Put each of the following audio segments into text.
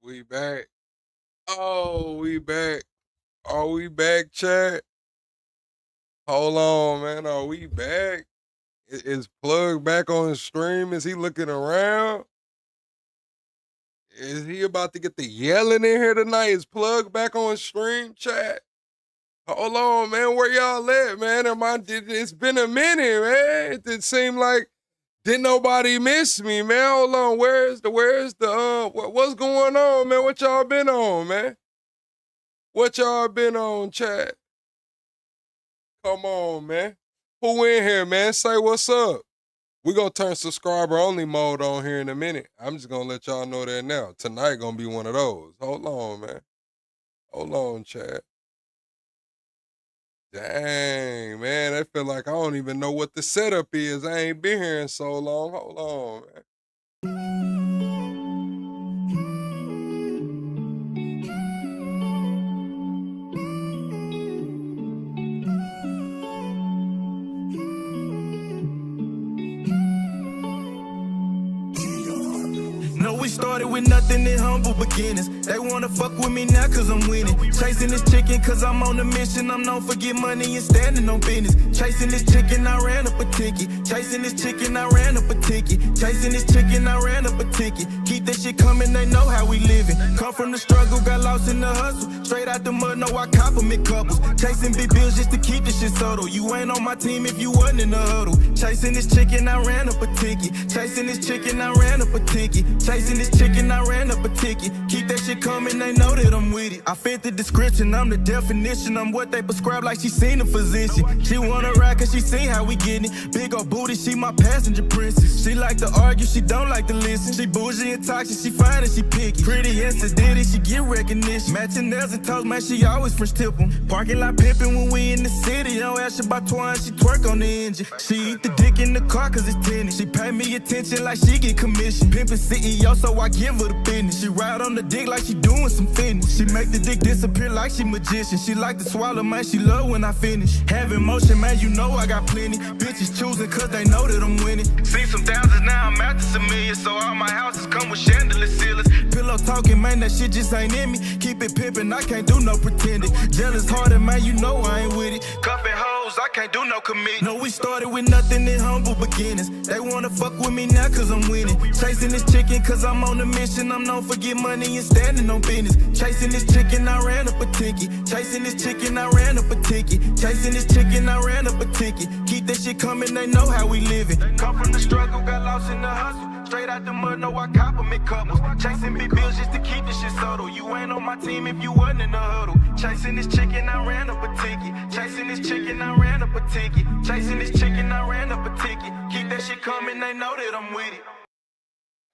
We back. Oh, we back. Are we back, chat? Hold on, man. Are we back? Is Plug back on stream? Is he looking around? Is he about to get the yelling in here tonight? Is Plug back on stream, chat? Hold on, man. Where y'all at, man? It's been a minute, man. It did seem like didn't nobody miss me, man. Hold on. What's going on, man? What y'all been on, man? What y'all been on, chat? Come on, man. Who in here, man? Say what's up. We gonna turn subscriber only mode on here in a minute. I'm just gonna let y'all know that now. Tonight gonna be one of those. Hold on, man. Hold on, chat. Dang, man. I feel like I don't even know what the setup is. I ain't been here in so long. Hold on, man. No, we started with nothing in humble beginnings. They wanna fuck with me now cause I'm winning. Chasing this chicken cause I'm on a mission. I'm known for get money and standing on business. Chasing this chicken, I ran up a ticket. Chasing this chicken, I ran up a ticket. Chasing this chicken, I ran up a ticket. Keep that shit coming, they know how we living. Come from the struggle, got lost in the hustle. Straight out the mud, no, I compliment couples. Chasing big bills just to keep this shit subtle. You ain't on my team if you wasn't in the huddle. Chasing this chicken, I ran up a ticket. Chasing this chicken, I ran up a ticket. Chasing this chicken, I ran up a ticket. Keep that shit coming, they know that I'm with it. I fit the description, I'm the definition. I'm what they prescribe like she seen a physician. She wanna ride cause she seen how we getting it. Big ol' booty, she my passenger princess. She like to argue, she don't like to listen. She bougie and toxic, she fine and she picky. Pretty and sedated, she get recognition. Matching nails and toes, man, she always French tip 'em. Parking lot pimpin' when we in the city. Don't ask about twine, she twerk on the engine. She eat the dick in the car cause it's tinted. She pay me attention like she get commission. Pimpin' CEO, so I give her the business. She ride on the dick like she doing some fitness. She make the dick disappear like she magician. She like to swallow, man, she love when I finish. Having motion, man, you know I got plenty. Bitches choosing cause they know that I'm winning. Seen some thousands, now I'm after some millions. So all my houses come with chandelier ceilings. Pillow talking, man, that shit just ain't in me. Keep it pimpin', I can't do no pretending. Jealous hearted, man, you know I ain't with it. Cuffin' hoes, I can't do no commit. No, we started with nothing in humble beginnings. They wanna fuck with me now cause I'm winning. Chasing this chicken cause I'm on a mission. I'm known for get money and standing on business. Chasing this chicken, I ran up a ticket. Chasing this chicken, I ran up a ticket. Chasing this chicken, I ran up a ticket. Keep that shit coming, they know how we living. Come from the struggle, got lost in the hustle. Straight out the mud, no, I compliment couples. Chasing big bills just to keep this shit subtle. You ain't on my team if you wasn't in the huddle. Chasing this chicken, I ran up a ticket. Chasing this chicken, I ran up a ticket. Chasing this chicken, I ran up a ticket. Keep that shit coming, they know that I'm with it.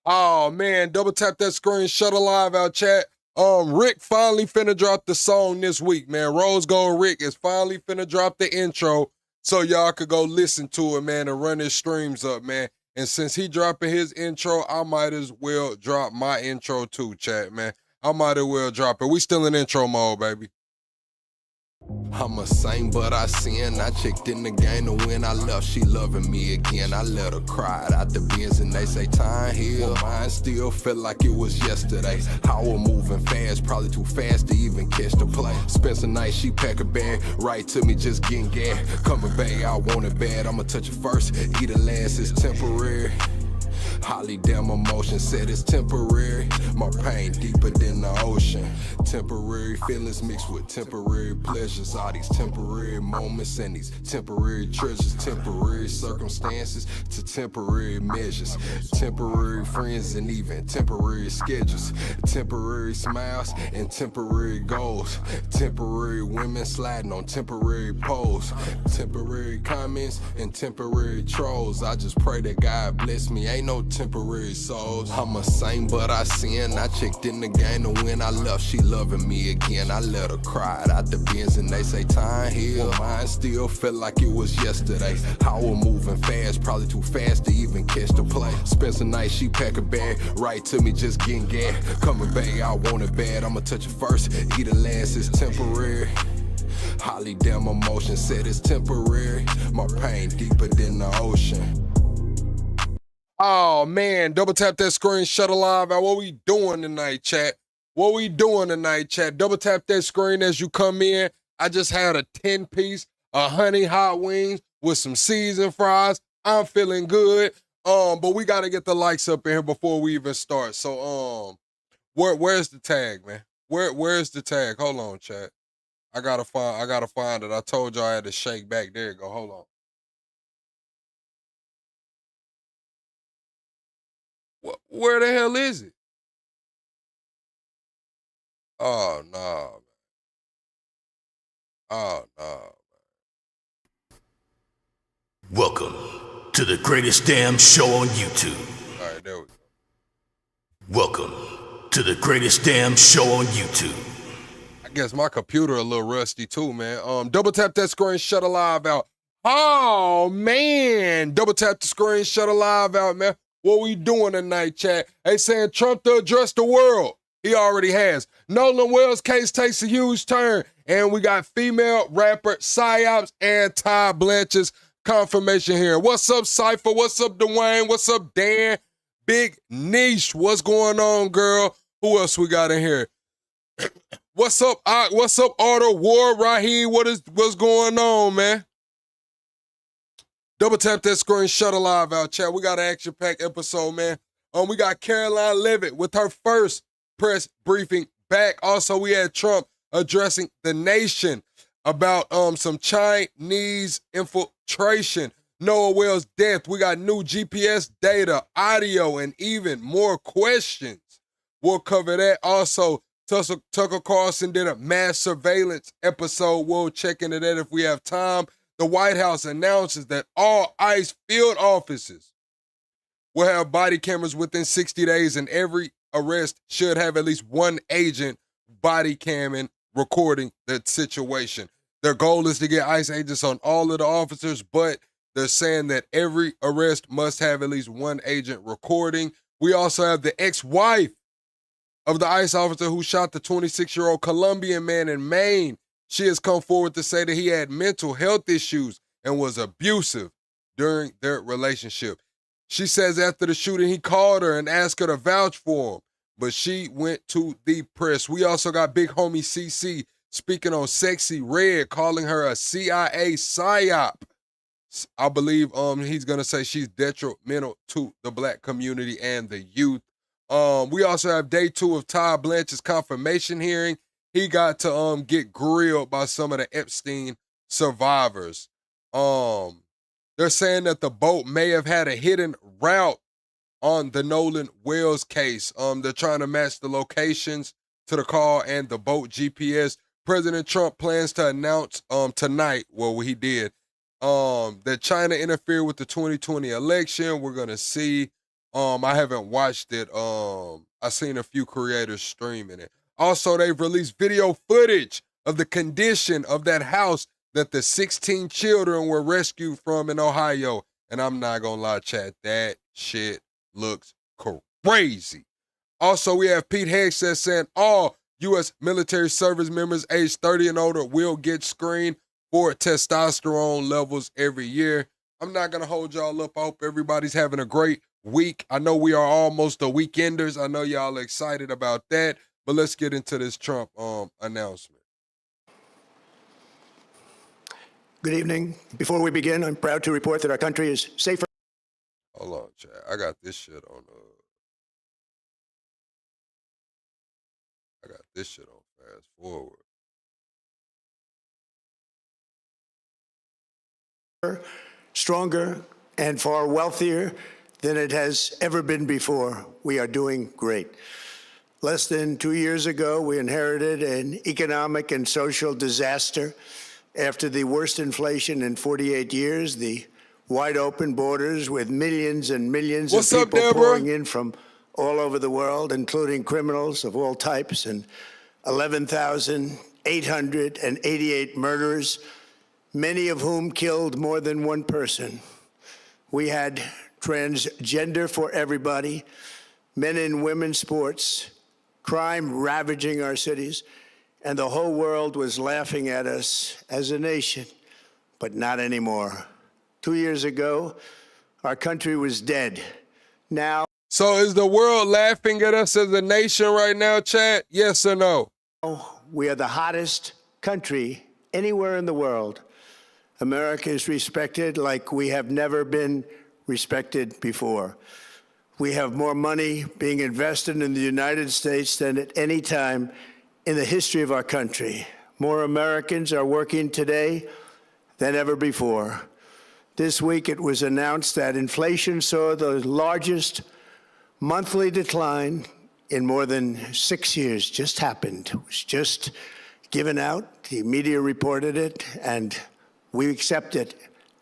Oh man, double tap that screen, shut a live out, chat. Rick finally finna drop the song this week, man. Rose Gold Rick is finally finna drop the intro so y'all could go listen to it, man, and run his streams up, man. And since he dropping his intro, I might as well drop my intro too, chat, man. I might as well drop it. We still in intro mode, baby. I'm a saint, but I sin. I checked in the game to win. I left, she loving me again. I let her cry out the bins and they say time heal. Mine still felt like it was yesterday. How we're moving fast, probably too fast to even catch the play. Spend some night, she pack a bag, right to me, just getting gas. Coming back, I want it bad. I'ma touch it first, eat it last, it's temporary. Holly damn emotion said it's temporary. My pain deeper than the ocean. Temporary feelings mixed with temporary pleasures. All these temporary moments and these temporary treasures. Temporary circumstances to temporary measures. Temporary friends and even temporary schedules. Temporary smiles and temporary goals. Temporary women sliding on temporary poles. Temporary comments and temporary trolls. I just pray that God bless me. Ain't no temporary souls. I'm a saint, but I sin. I checked in the game to win. I left, she loving me again. I let her cry out the bins and they say time heal. Mine still felt like it was yesterday. How we're moving fast, probably too fast to even catch the play. Spend some night, she pack a bag, right to me, just getting gas. Coming back, I want it bad. I'ma touch it first, eat it last, it's temporary. Holly damn emotion said it's temporary. My pain deeper than the ocean. Oh man, double tap that screen, shut a live out. What we doing tonight, chat? What we doing tonight, chat? Double tap that screen as you come in. I just had a 10-piece of honey hot wings with some seasoned fries. I'm feeling good. But we gotta get the likes up in here before we even start. So where's the tag, man? Where's the tag? Hold on, chat. I gotta find it. I told y'all I had to shake back. There you go. Hold on. Where the hell is it? Oh no. Oh no. Welcome to the greatest damn show on YouTube. All right, there we go. Welcome to the greatest damn show on YouTube. I guess my computer a little rusty too, man. Double tap that screen, shut a live out. Oh man, double tap the screen, shut a live out, man. What we doing tonight, chat? They saying Trump to address the world. He already has. Nolan Wells' case takes a huge turn, and we got female rapper Psyops and Todd Blanche's confirmation here. What's up, Cypher? What's up, Dwayne? What's up, Dan? Big Niche, what's going on, girl? Who else we got in here? What's up, what's up, Arthur Ward, Raheem? What's going on, man? Double tap that screen, shut a live out, chat. We got an action-packed episode, man. We got Caroline Levitt with her first press briefing back. Also, we had Trump addressing the nation about some Chinese infiltration. Noah Wells' death. We got new GPS data, audio, and even more questions. We'll cover that. Also, Tucker Carlson did a mass surveillance episode. We'll check into that if we have time. The White House announces that all ICE field offices will have body cameras within 60 days, and every arrest should have at least one agent body camming, recording the situation. Their goal is to get ICE agents on all of the officers, but they're saying that every arrest must have at least one agent recording. We also have the ex-wife of the ICE officer who shot the 26-year-old Colombian man in Maine. She has come forward to say that he had mental health issues and was abusive during their relationship. She says after the shooting, he called her and asked her to vouch for him, but she went to the press. We also got big homie CC speaking on Sexy Red, calling her a CIA psyop. I believe he's going to say she's detrimental to the black community and the youth. We also have day 2 of Todd Blanche's confirmation hearing. He got to get grilled by some of the Epstein survivors. They're saying that the boat may have had a hidden route on the Nolan Wells case. They're trying to match the locations to the call and the boat GPS. President Trump plans to announce tonight, well, he did, that China interfered with the 2020 election. We're going to see. I haven't watched it. I've seen a few creators streaming it. Also, they've released video footage of the condition of that house that the 16 children were rescued from in Ohio. And I'm not going to lie, chat, that shit looks crazy. Also, we have Pete Hegseth saying all U.S. military service members aged 30 and older will get screened for testosterone levels every year. I'm not going to hold y'all up. I hope everybody's having a great week. I know we are almost the weekenders. I know y'all excited about that. But let's get into this Trump announcement. Good evening. Before we begin, I'm proud to report that our country is safer. Hold on, chat. I got this shit on. I got this shit on fast forward. Stronger and far wealthier than it has ever been before. We are doing great. Less than 2 years ago, we inherited an economic and social disaster. After the worst inflation in 48 years, the wide open borders with millions and millions of people pouring in from all over the world, including criminals of all types, and 11,888 murderers, many of whom killed more than one person. We had transgender for everybody, men and women's sports, crime ravaging our cities, and the whole world was laughing at us as a nation, but not anymore. 2 years ago, our country was dead. Now, So is the world laughing at us as a nation right now, chat? Yes or no? We are the hottest country anywhere in the world. America is respected like we have never been respected before. We have more money being invested in the United States than at any time in the history of our country. More Americans are working today than ever before. This week it was announced that inflation saw the largest monthly decline in more than 6 years. Just happened. It was just given out. The media reported it, and we accept it.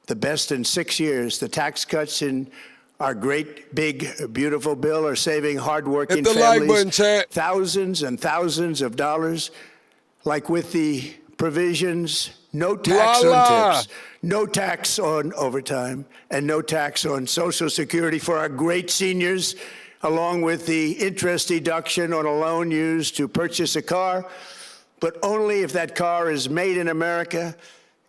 The best in 6 years. The tax cuts in our great, big, beautiful bill are saving hardworking families thousands and thousands of dollars. Like with the provisions, no tax on tips, no tax on overtime, and no tax on Social Security for our great seniors, along with the interest deduction on a loan used to purchase a car, but only if that car is made in America,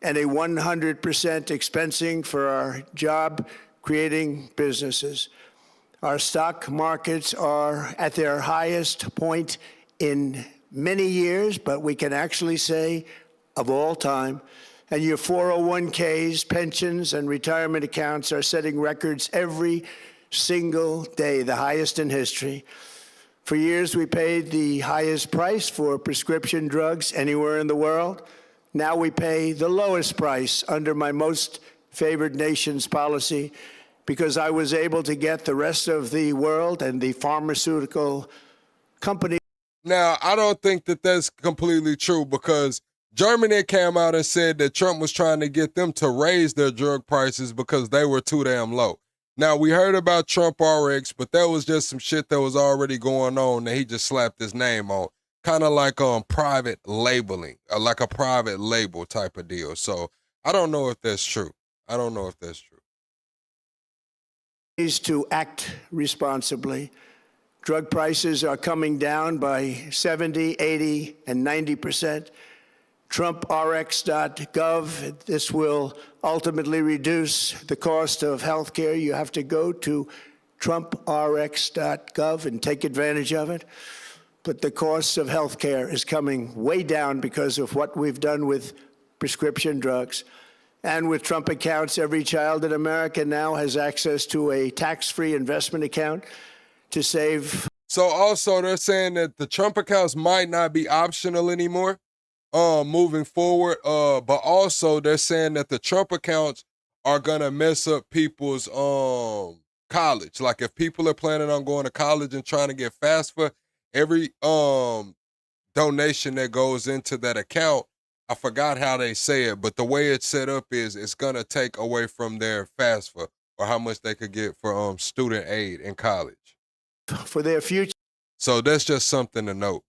and a 100% expensing for our job-creating businesses. Our stock markets are at their highest point in many years, but we can actually say of all time. And your 401ks, pensions, and retirement accounts are setting records every single day, the highest in history. For years, we paid the highest price for prescription drugs anywhere in the world. Now we pay the lowest price under my most favored nation's policy because I was able to get the rest of the world and the pharmaceutical companies. Now, I don't think that that's completely true because Germany came out and said that Trump was trying to get them to raise their drug prices because they were too damn low. Now, we heard about Trump RX, but that was just some shit that was already going on that he just slapped his name on. Kind of like private labeling, like a private label type of deal. So I don't know if that's true. I don't know if that's true. Is to act responsibly. Drug prices are coming down by 70, 80, and 90%. TrumpRx.gov, this will ultimately reduce the cost of health care. You have to go to TrumpRx.gov and take advantage of it. But the cost of health care is coming way down because of what we've done with prescription drugs. And with Trump accounts, every child in America now has access to a tax-free investment account to save. So also they're saying that the Trump accounts might not be optional anymore moving forward. But also they're saying that the Trump accounts are gonna mess up people's college. Like if people are planning on going to college and trying to get FAFSA, every donation that goes into that account, I forgot how they say it, but the way it's set up is it's going to take away from their FAFSA or how much they could get for student aid in college. For their future. So that's just something to note.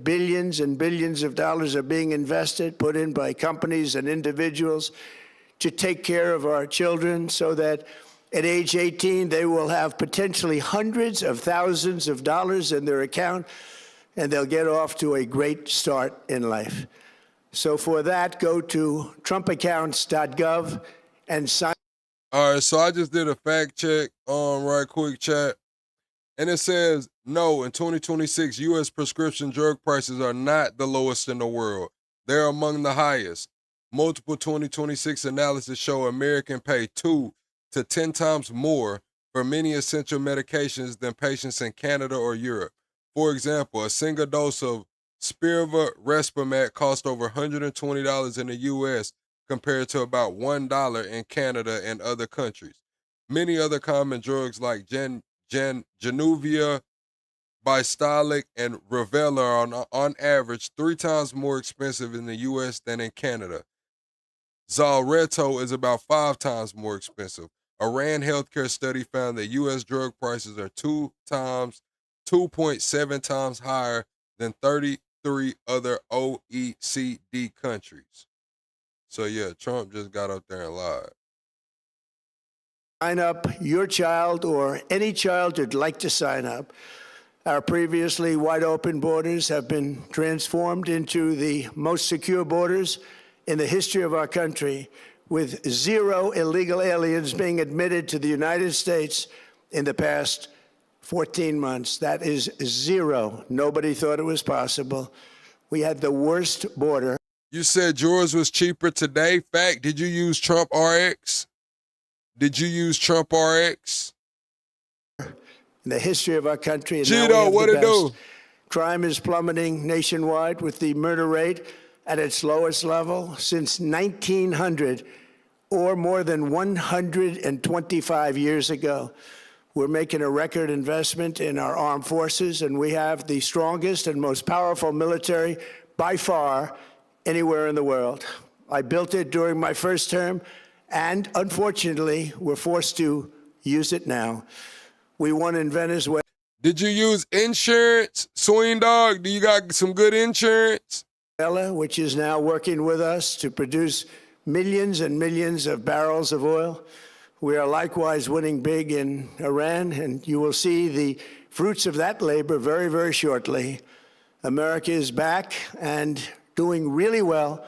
Billions and billions of dollars are being invested, put in by companies and individuals to take care of our children so that at age 18, they will have potentially hundreds of thousands of dollars in their account, and they'll get off to a great start in life. So for that, go to TrumpAccounts.gov and sign. All right, so I just did a fact check right quick, chat. And it says, no, in 2026, U.S. prescription drug prices are not the lowest in the world. They're among the highest. Multiple 2026 analysis show Americans pay 2 to 10 times more for many essential medications than patients in Canada or Europe. For example, a single dose of Spiriva Respimat costs over $120 in the U.S. compared to about $1 in Canada and other countries. Many other common drugs like Januvia, Bistolic, and Revella are on average 3 times more expensive in the U.S. than in Canada. Zolreto is about 5 times more expensive. A RAND healthcare study found that U.S. drug prices are 2.7 times higher than 33 other OECD countries. So yeah, Trump just got up there and lied. Sign up your child or any child who'd like to sign up. Our previously wide open borders have been transformed into the most secure borders in the history of our country, with 0 illegal aliens being admitted to the United States in the past 14 months. That is zero. Nobody thought it was possible. We had the worst border. You said yours was cheaper today. Fact, did you use Trump RX? Did you use Trump RX? In the history of our country. And Cheeto, what it do? Crime is plummeting nationwide with the murder rate at its lowest level since 1900, or more than 125 years ago. We're making a record investment in our armed forces, and we have the strongest and most powerful military by far anywhere in the world. I built it during my first term, and unfortunately, we're forced to use it now. We won in Venezuela. Did you use insurance, Swing Dog? Do you got some good insurance? Which is now working with us to produce millions and millions of barrels of oil. We are likewise winning big in Iran, and you will see the fruits of that labor very, very shortly. America is back and doing really well,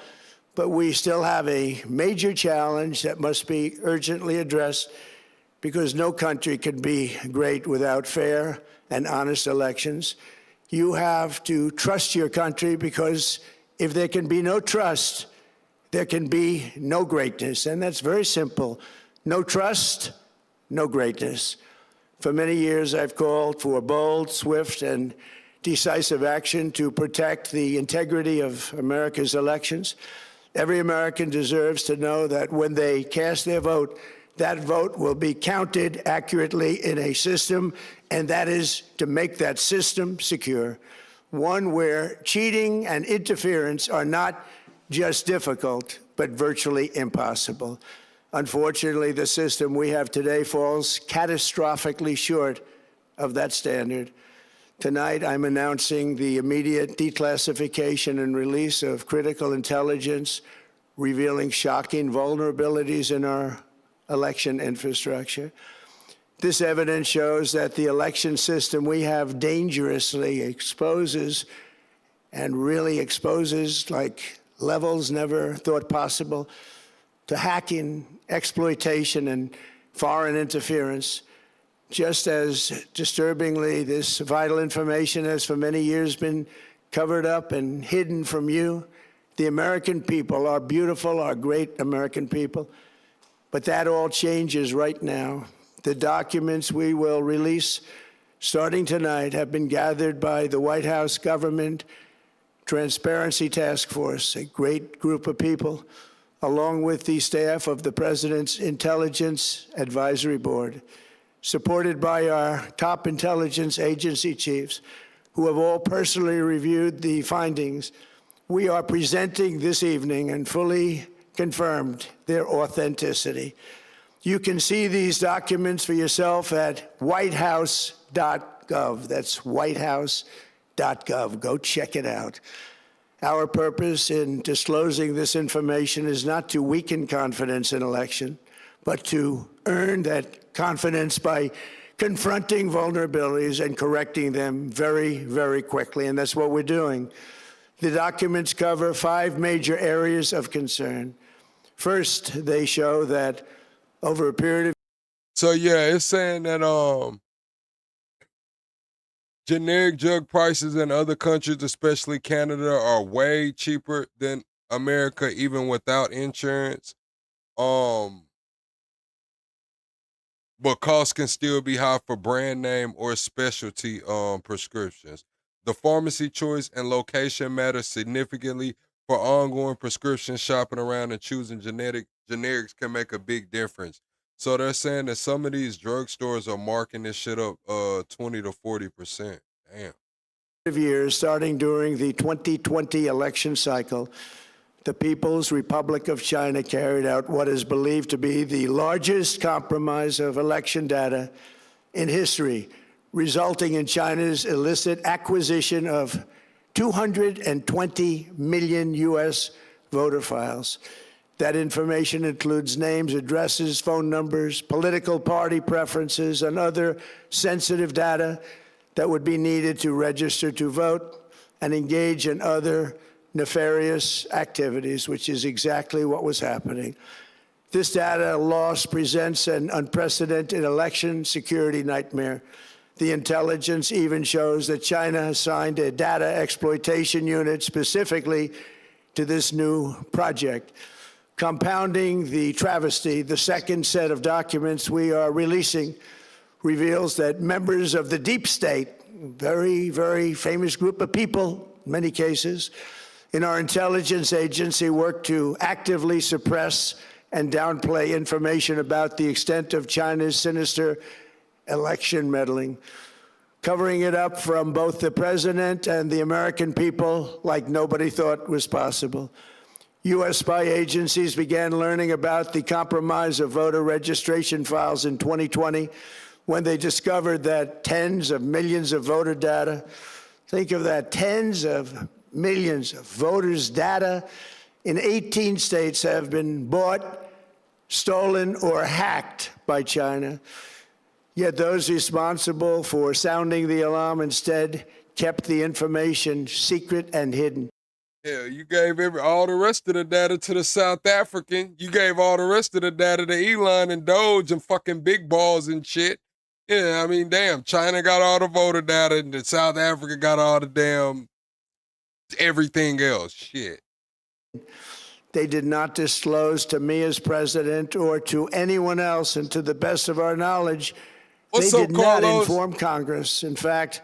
but we still have a major challenge that must be urgently addressed, because no country can be great without fair and honest elections. You have to trust your country, because if there can be no trust, there can be no greatness. And that's very simple. No trust, no greatness. For many years, I've called for bold, swift, and decisive action to protect the integrity of America's elections. Every American deserves to know that when they cast their vote, that vote will be counted accurately in a system, and that is to make that system secure. One where cheating and interference are not just difficult, but virtually impossible. Unfortunately, the system we have today falls catastrophically short of that standard. Tonight, I'm announcing the immediate declassification and release of critical intelligence revealing shocking vulnerabilities in our election infrastructure. This evidence shows that the election system we have dangerously exposes, and really exposes like levels never thought possible, to hacking, exploitation, and foreign interference. Just as disturbingly, this vital information has for many years been covered up and hidden from you, the American people, our beautiful, our great American people. But that all changes right now. The documents we will release starting tonight have been gathered by the White House Government Transparency Task Force, a great group of people, along with the staff of the President's Intelligence Advisory Board, supported by our top intelligence agency chiefs, who have all personally reviewed the findings. We are presenting this evening and fully confirmed their authenticity. You can see these documents for yourself at whitehouse.gov. That's whitehouse.gov. Go check it out. Our purpose in disclosing this information is not to weaken confidence in election, but to earn that confidence by confronting vulnerabilities and correcting them very, very quickly. And that's what we're doing. The documents cover 5 major areas of concern. First, they show that over a period of... So yeah, it's saying that generic drug prices in other countries, especially Canada, are way cheaper than America, even without insurance. But costs can still be high for brand name or specialty prescriptions. The pharmacy choice and location matter significantly for ongoing prescription shopping around, and choosing generics can make a big difference. So they're saying that some of these drugstores are marking this shit up 20 to 40%. Damn. Years, starting during the 2020 election cycle, the People's Republic of China carried out what is believed to be the largest compromise of election data in history, resulting in China's illicit acquisition of 220 million U.S. voter files. That information includes names, addresses, phone numbers, political party preferences, and other sensitive data that would be needed to register to vote and engage in other nefarious activities, which is exactly what was happening. This data loss presents an unprecedented election security nightmare The intelligence even shows that China assigned a data exploitation unit specifically to this new project. Compounding the travesty, the second set of documents we are releasing reveals that members of the deep state, very, very famous group of people, in many cases, in our intelligence agency work to actively suppress and downplay information about the extent of China's sinister election meddling, covering it up from both the president and the American people like nobody thought was possible. U.S. spy agencies began learning about the compromise of voter registration files in 2020 when they discovered that tens of millions of voter data, think of that, tens of millions of voters' data in 18 states have been bought, stolen, or hacked by China. Yet those responsible for sounding the alarm instead kept the information secret and hidden. Yeah, you gave all the rest of the data to the South African. You gave all the rest of the data to Elon and Doge and fucking big balls and shit. Yeah, I mean, damn, China got all the voter data and South Africa got all the damn everything else. Shit. They did not disclose to me as president or to anyone else, and to the best of our knowledge, they did not inform Congress. In fact,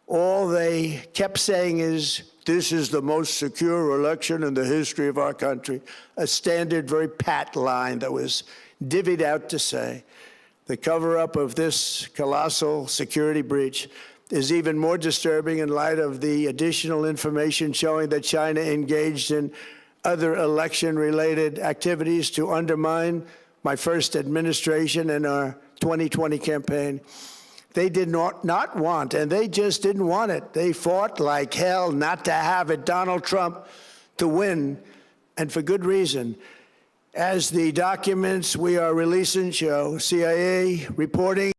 all they kept saying is, this is the most secure election in the history of our country, a standard, very pat line that was divvied out to say. The cover-up of this colossal security breach is even more disturbing in light of the additional information showing that China engaged in other election-related activities to undermine my first administration and our 2020 campaign. They did not want, and they just didn't want it. They fought like hell not to have it, Donald Trump, to win, and for good reason. As the documents we are releasing show, CIA reporting.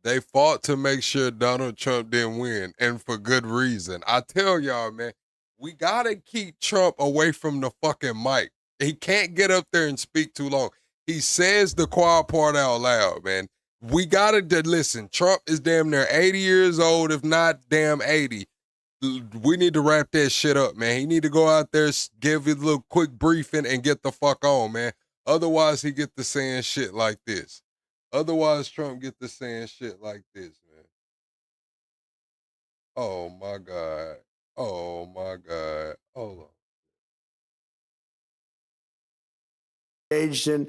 They fought to make sure Donald Trump didn't win, and for good reason. I tell y'all, man, we gotta keep Trump away from the fucking mic. He can't get up there and speak too long. He says the quiet part out loud, man. We gotta listen. Trump is damn near 80 years old, if not damn 80. We need to wrap that shit up, man. He need to go out there, give his little quick briefing, and get the fuck on, man. Otherwise, he get to saying shit like this. Otherwise, Trump get to saying shit like this, man. Oh, my God. Oh, my God. Hold on. Engaged in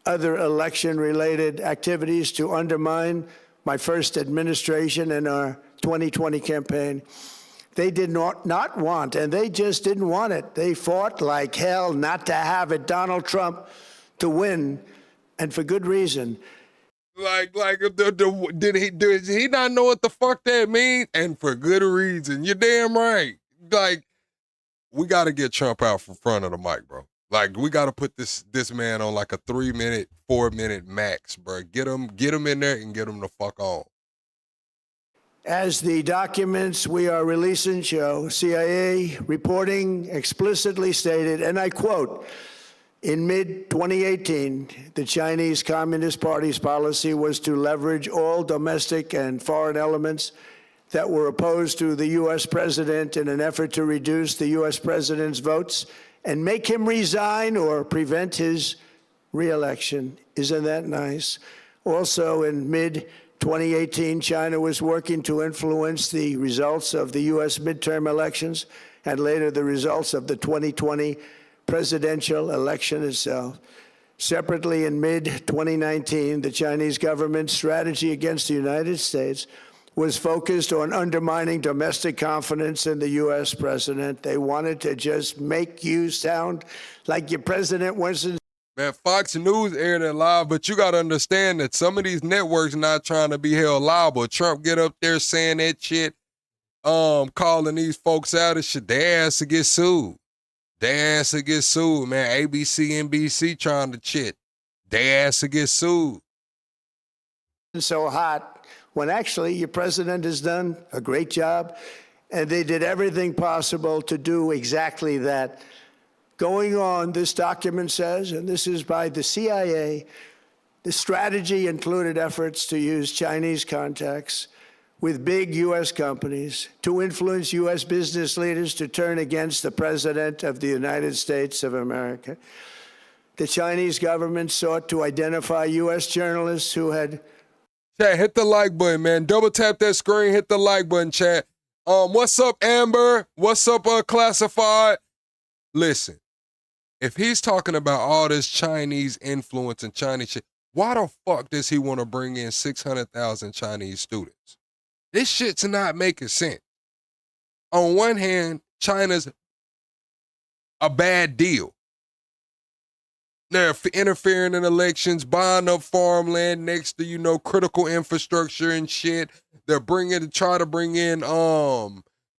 other election-related activities to undermine my first administration and our 2020 campaign. They did not want, and they just didn't want it. They fought like hell not to have it, Donald Trump, to win, and for good reason. Did he not know what the fuck that means? And for good reason. You're damn right. Like, we got to get Trump out from front of the mic, bro. Like, we got to put this man on like a 3-minute, 4-minute max, bro. Get him in there and get him the fuck on. As the documents we are releasing show, CIA reporting explicitly stated, and I quote, in mid-2018, the Chinese Communist Party's policy was to leverage all domestic and foreign elements that were opposed to the U.S. president in an effort to reduce the U.S. president's votes and make him resign or prevent his re-election. Isn't that nice? Also, in mid-2018, China was working to influence the results of the U.S. midterm elections and later the results of the 2020 presidential election itself. Separately, in mid-2019, the Chinese government's strategy against the United States was focused on undermining domestic confidence in the U.S. president. They wanted to just make you sound like your president wasn't. Man, Fox News aired it live, but you got to understand that some of these networks not trying to be held liable. Trump get up there saying that shit, calling these folks out and shit. Their ass to get sued. Their ass to get sued, man. ABC, NBC trying to shit. Their ass to get sued. So hot when actually your president has done a great job, and they did everything possible to do exactly that. Going on, this document says, and this is by the CIA, the strategy included efforts to use Chinese contacts with big U.S. companies to influence U.S. business leaders to turn against the President of the United States of America. The Chinese government sought to identify U.S. journalists who had... Chat, hit the like button, man. Double tap that screen, hit the like button, chat. What's up, Amber? What's up, Classified? Listen, if he's talking about all this Chinese influence and Chinese shit, why the fuck does he want to bring in 600,000 Chinese students? This shit's not making sense. On one hand, China's a bad deal. They're interfering in elections, buying up farmland next to, critical infrastructure and shit. They're try to bring in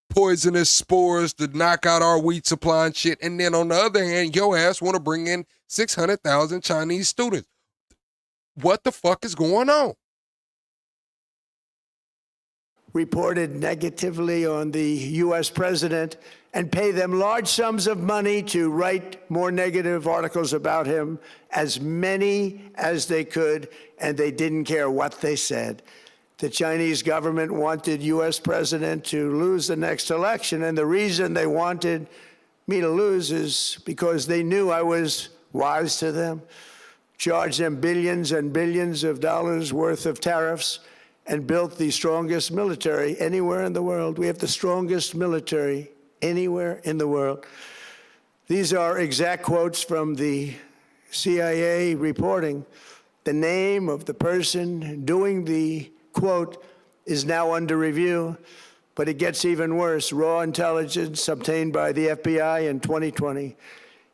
poisonous spores to knock out our wheat supply and shit. And then on the other hand, your ass want to bring in 600,000 Chinese students. What the fuck is going on? Reported negatively on the U.S. president and pay them large sums of money to write more negative articles about him, as many as they could, and they didn't care what they said. The Chinese government wanted U.S. president to lose the next election, and the reason they wanted me to lose is because they knew I was wise to them, charged them billions and billions of dollars worth of tariffs, and built the strongest military anywhere in the world. We have the strongest military anywhere in the world. These are exact quotes from the CIA reporting. The name of the person doing the quote is now under review, but it gets even worse. Raw intelligence obtained by the FBI in 2020,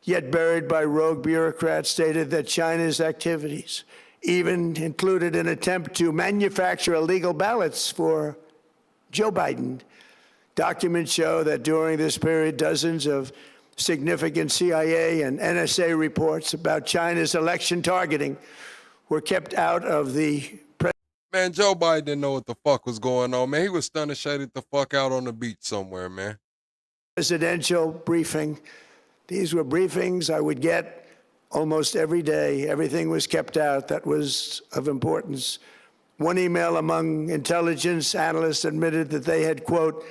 yet buried by rogue bureaucrats, stated that China's activities even included an attempt to manufacture illegal ballots for Joe Biden. Documents show that during this period, dozens of significant CIA and NSA reports about China's election targeting were kept out of the... Man, Joe Biden didn't know what the fuck was going on, man. He was stunning shaded the fuck out on the beach somewhere, man. Presidential briefing. These were briefings I would get almost every day. Everything was kept out that was of importance. One email among intelligence analysts admitted that they had, quote,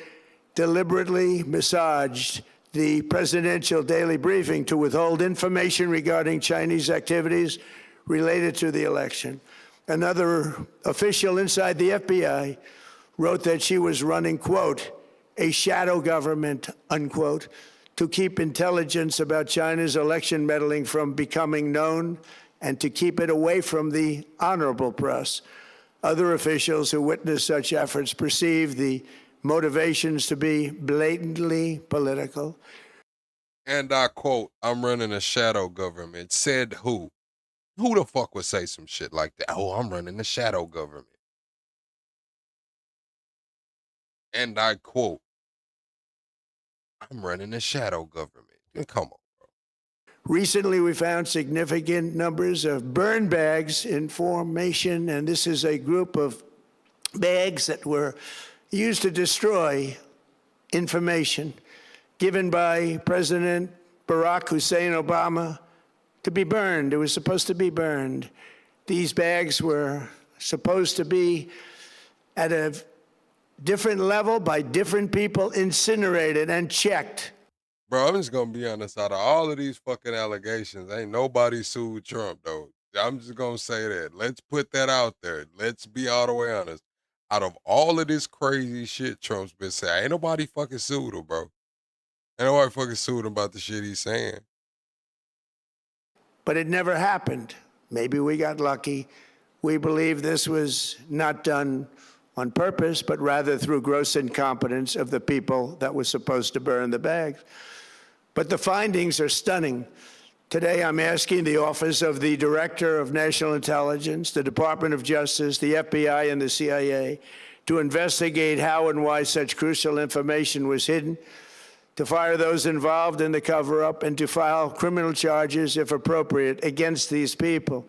deliberately massaged the presidential daily briefing to withhold information regarding Chinese activities related to the election. Another official inside the FBI wrote that she was running, quote, a shadow government, unquote, to keep intelligence about China's election meddling from becoming known and to keep it away from the honorable press. Other officials who witnessed such efforts perceived the motivations to be blatantly political. And I quote, I'm running a shadow government. Said who? Who the fuck would say some shit like that? Oh, I'm running a shadow government. And I quote, I'm running a shadow government. Come on, bro. Recently, we found significant numbers of burn bags in formation, and this is a group of bags that were used to destroy information given by President Barack Hussein Obama to be burned. It was supposed to be burned. These bags were supposed to be at a different level by different people, incinerated and checked. Bro, I'm just gonna be honest, out of all of these fucking allegations, ain't nobody sued Trump, though. I'm just gonna say that. Let's put that out there. Let's be all the way honest. Out of all of this crazy shit Trump's been saying, ain't nobody fucking sued him, bro. Ain't nobody fucking sued him about the shit he's saying. But it never happened. Maybe we got lucky. We believe this was not done on purpose, but rather through gross incompetence of the people that was supposed to burn the bags. But the findings are stunning. Today, I'm asking the Office of the Director of National Intelligence, the Department of Justice, the FBI, and the CIA to investigate how and why such crucial information was hidden, to fire those involved in the cover-up, and to file criminal charges, if appropriate, against these people.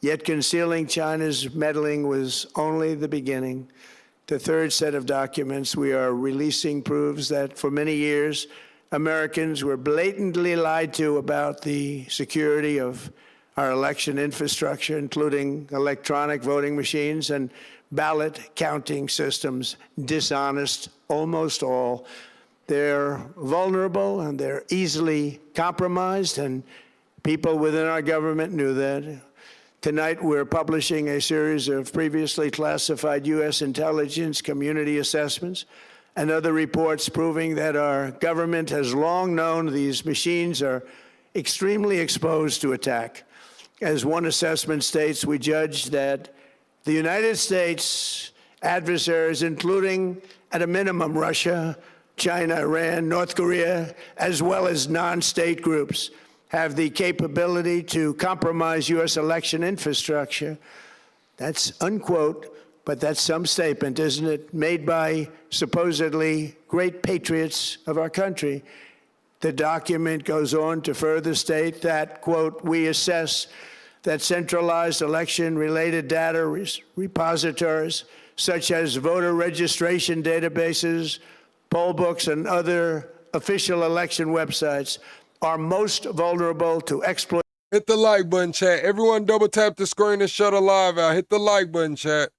Yet concealing China's meddling was only the beginning. The third set of documents we are releasing proves that for many years, Americans were blatantly lied to about the security of our election infrastructure, including electronic voting machines, and ballot counting systems dishonest, almost all. They're vulnerable and they're easily compromised, and people within our government knew that. Tonight, we're publishing a series of previously classified U.S. intelligence community assessments and other reports proving that our government has long known these machines are extremely exposed to attack. As one assessment states, we judge that the United States adversaries, including at a minimum Russia, China, Iran, North Korea, as well as non-state groups, have the capability to compromise U.S. election infrastructure. That's unquote, but that's some statement, isn't it, made by supposedly great patriots of our country. The document goes on to further state that, quote, we assess that centralized election-related data repositories, such as voter registration databases, poll books, and other official election websites, are most vulnerable to exploit. Hit the like button, chat. Everyone double tap the screen and shut the live out. Hit the like button, chat.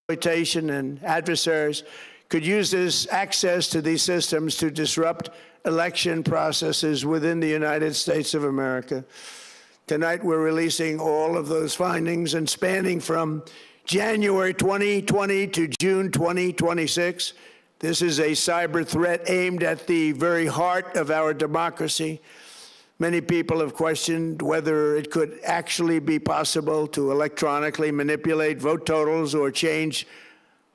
Exploitation and adversaries could use this access to these systems to disrupt election processes within the United States of America. Tonight, we're releasing all of those findings, and spanning from January 2020 to June 2026, this is a cyber threat aimed at the very heart of our democracy. Many people have questioned whether it could actually be possible to electronically manipulate vote totals or change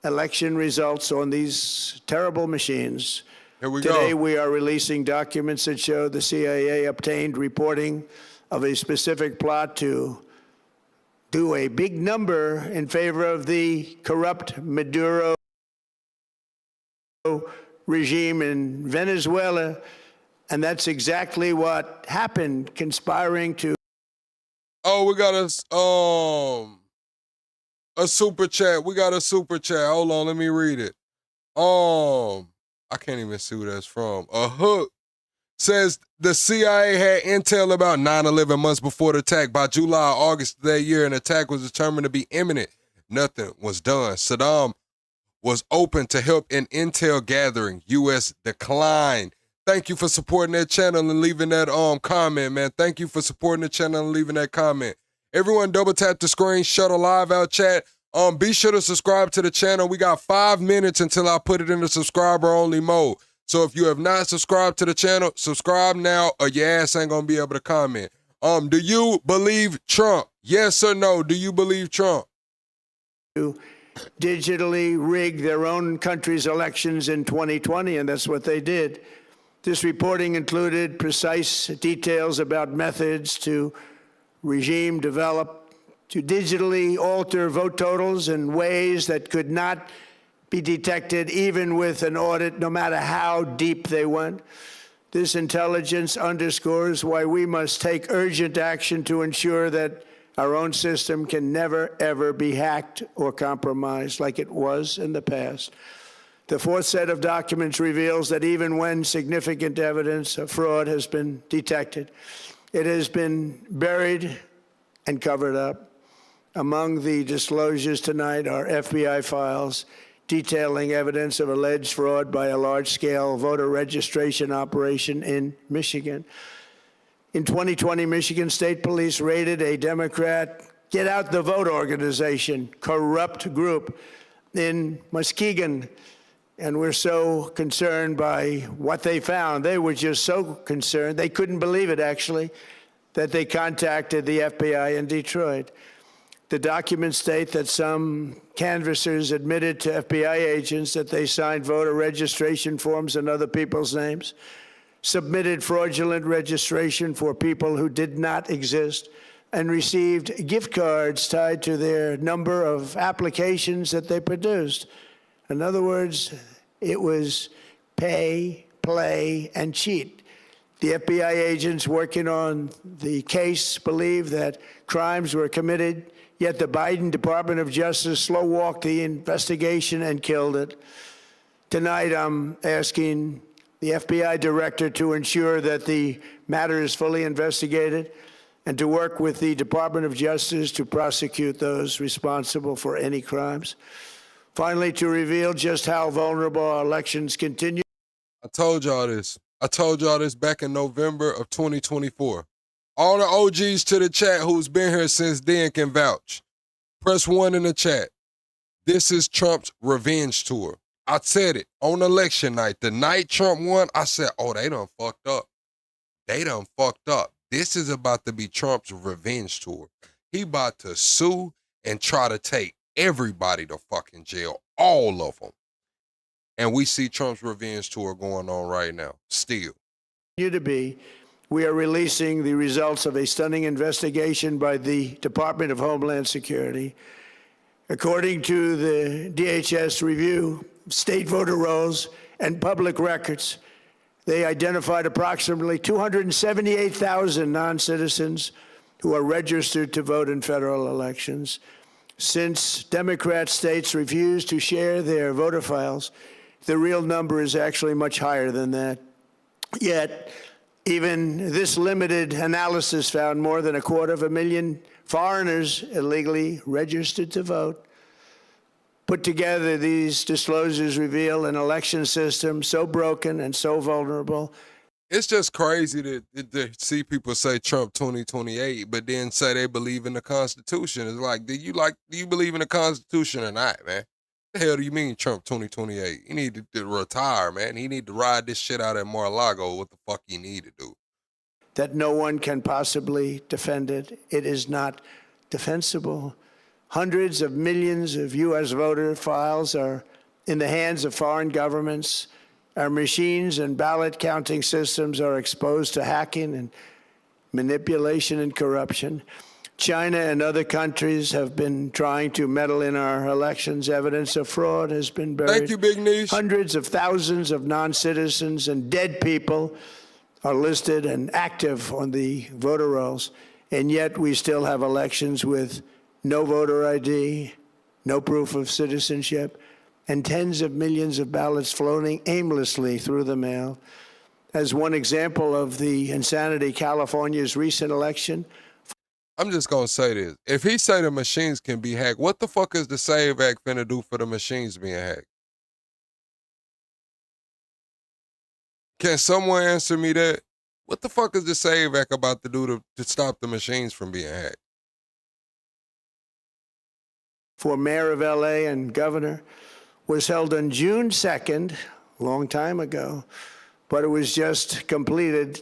election results on these terrible machines. Here we Today, go. we are releasing documents that show the CIA obtained reporting of a specific plot to do a big number in favor of the corrupt Maduro regime in Venezuela, and that's exactly what happened, conspiring to. Oh, we got a super chat. We got a super chat. Hold on, let me read it. I can't even see who that's from. A hook says the CIA had intel about 9/11 months before the attack. By July, August of that year, an attack was determined to be imminent. Nothing was done. Saddam was open to help in intel gathering. U.S. declined. Thank you for supporting that channel and leaving that comment, man. Thank you for supporting the channel and leaving that comment. Everyone double tap the screen, shut a live out chat. Be sure to subscribe to the channel. We got 5 minutes until I put it in the subscriber only mode. So if you have not subscribed to the channel, subscribe now or your ass ain't gonna be able to comment. Do you believe Trump? Yes or no? Do you believe Trump? Digitally rig their own country's elections in 2020, and that's what they did. This reporting included precise details about methods to regime develop to digitally alter vote totals in ways that could not be detected even with an audit, no matter how deep they went. This intelligence underscores why we must take urgent action to ensure that our own system can never, ever be hacked or compromised like it was in the past. The fourth set of documents reveals that even when significant evidence of fraud has been detected, it has been buried and covered up. Among the disclosures tonight are FBI files detailing evidence of alleged fraud by a large-scale voter registration operation in Michigan. In 2020, Michigan State Police raided a Democrat Get Out the Vote organization, corrupt group in Muskegon. And we're so concerned by what they found. They were just so concerned, they couldn't believe it, actually, that they contacted the FBI in Detroit. The documents state that some canvassers admitted to FBI agents that they signed voter registration forms in other people's names, submitted fraudulent registration for people who did not exist, and received gift cards tied to their number of applications that they produced. In other words, it was pay, play, and cheat. The FBI agents working on the case believe that crimes were committed, yet the Biden Department of Justice slow-walked the investigation and killed it. Tonight, I'm asking the FBI director to ensure that the matter is fully investigated and to work with the Department of Justice to prosecute those responsible for any crimes. Finally, to reveal just how vulnerable our elections continue. I told y'all this. I told y'all this back in November of 2024. All the OGs to the chat who's been here since then can vouch. Press 1 in the chat. This is Trump's revenge tour. I said it on election night. The night Trump won, I said, oh, they done fucked up. They done fucked up. This is about to be Trump's revenge tour. He about to sue and try to take everybody to fucking jail, all of them. And we see Trump's revenge tour going on right now, still. We are releasing the results of a stunning investigation by the Department of Homeland Security. According to the DHS review, state voter rolls and public records, they identified approximately 278,000 non-citizens who are registered to vote in federal elections. Since Democrat states refuse to share their voter files, the real number is actually much higher than that. Yet, even this limited analysis found more than 250,000 foreigners illegally registered to vote. Put together, these disclosures reveal an election system so broken and so vulnerable. It's just crazy to see people say Trump 2028, but then say they believe in the Constitution. It's like, do you believe in the Constitution or not, man? The hell do you mean Trump 2028? He need to retire, man. He need to ride this shit out at Mar-a-Lago. What the fuck he need to do? That no one can possibly defend it. It is not defensible. Hundreds of millions of U.S. voter files are in the hands of foreign governments. Our machines and ballot counting systems are exposed to hacking and manipulation and corruption. China and other countries have been trying to meddle in our elections. Evidence of fraud has been buried. Thank you, Big Niche. Hundreds of thousands of non-citizens and dead people are listed and active on the voter rolls, and yet we still have elections with no voter ID, no proof of citizenship, and tens of millions of ballots floating aimlessly through the mail. As one example of the insanity, California's recent election. I'm just going to say this. If he say the machines can be hacked, what the fuck is the SAVE Act finna do for the machines being hacked? Can someone answer me that? What the fuck is the SAVE Act about to do to stop the machines from being hacked? For mayor of LA and governor was held on June 2nd, a long time ago, but it was just completed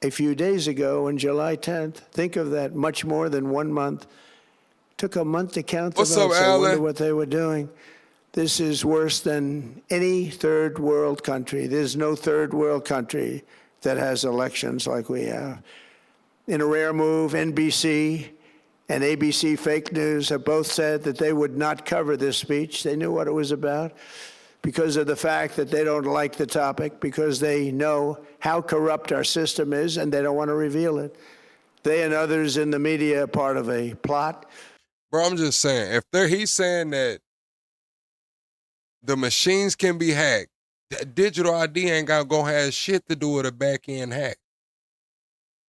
a few days ago on July 10th. Think of that, much more than 1 month. Took a month to count the What's up, votes. Alan? I wonder what they were doing. This is worse than any third world country. There's no third world country that has elections like we have. In a rare move, NBC and ABC Fake News have both said that they would not cover this speech. They knew what it was about because of the fact that they don't like the topic, because they know how corrupt our system is and they don't want to reveal it. They and others in the media are part of a plot. Bro, I'm just saying, if he's saying that the machines can be hacked, that digital ID ain't gonna have shit to do with a back-end hack.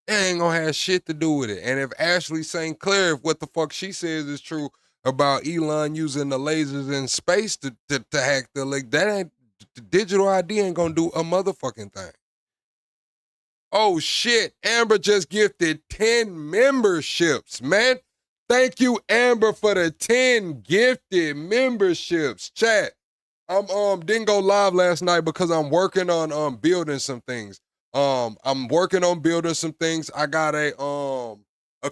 It ain't gonna have shit to do with it. And if Ashley St. Clair, if what the fuck she says is true about Elon using the lasers in space to hack the link, that ain't, the digital ID ain't gonna do a motherfucking thing. Oh shit, Amber just gifted 10 memberships, man. Thank you, Amber, for the 10 gifted memberships. Chat, didn't go live last night because I'm working on building some things. I'm working on building some things. I got a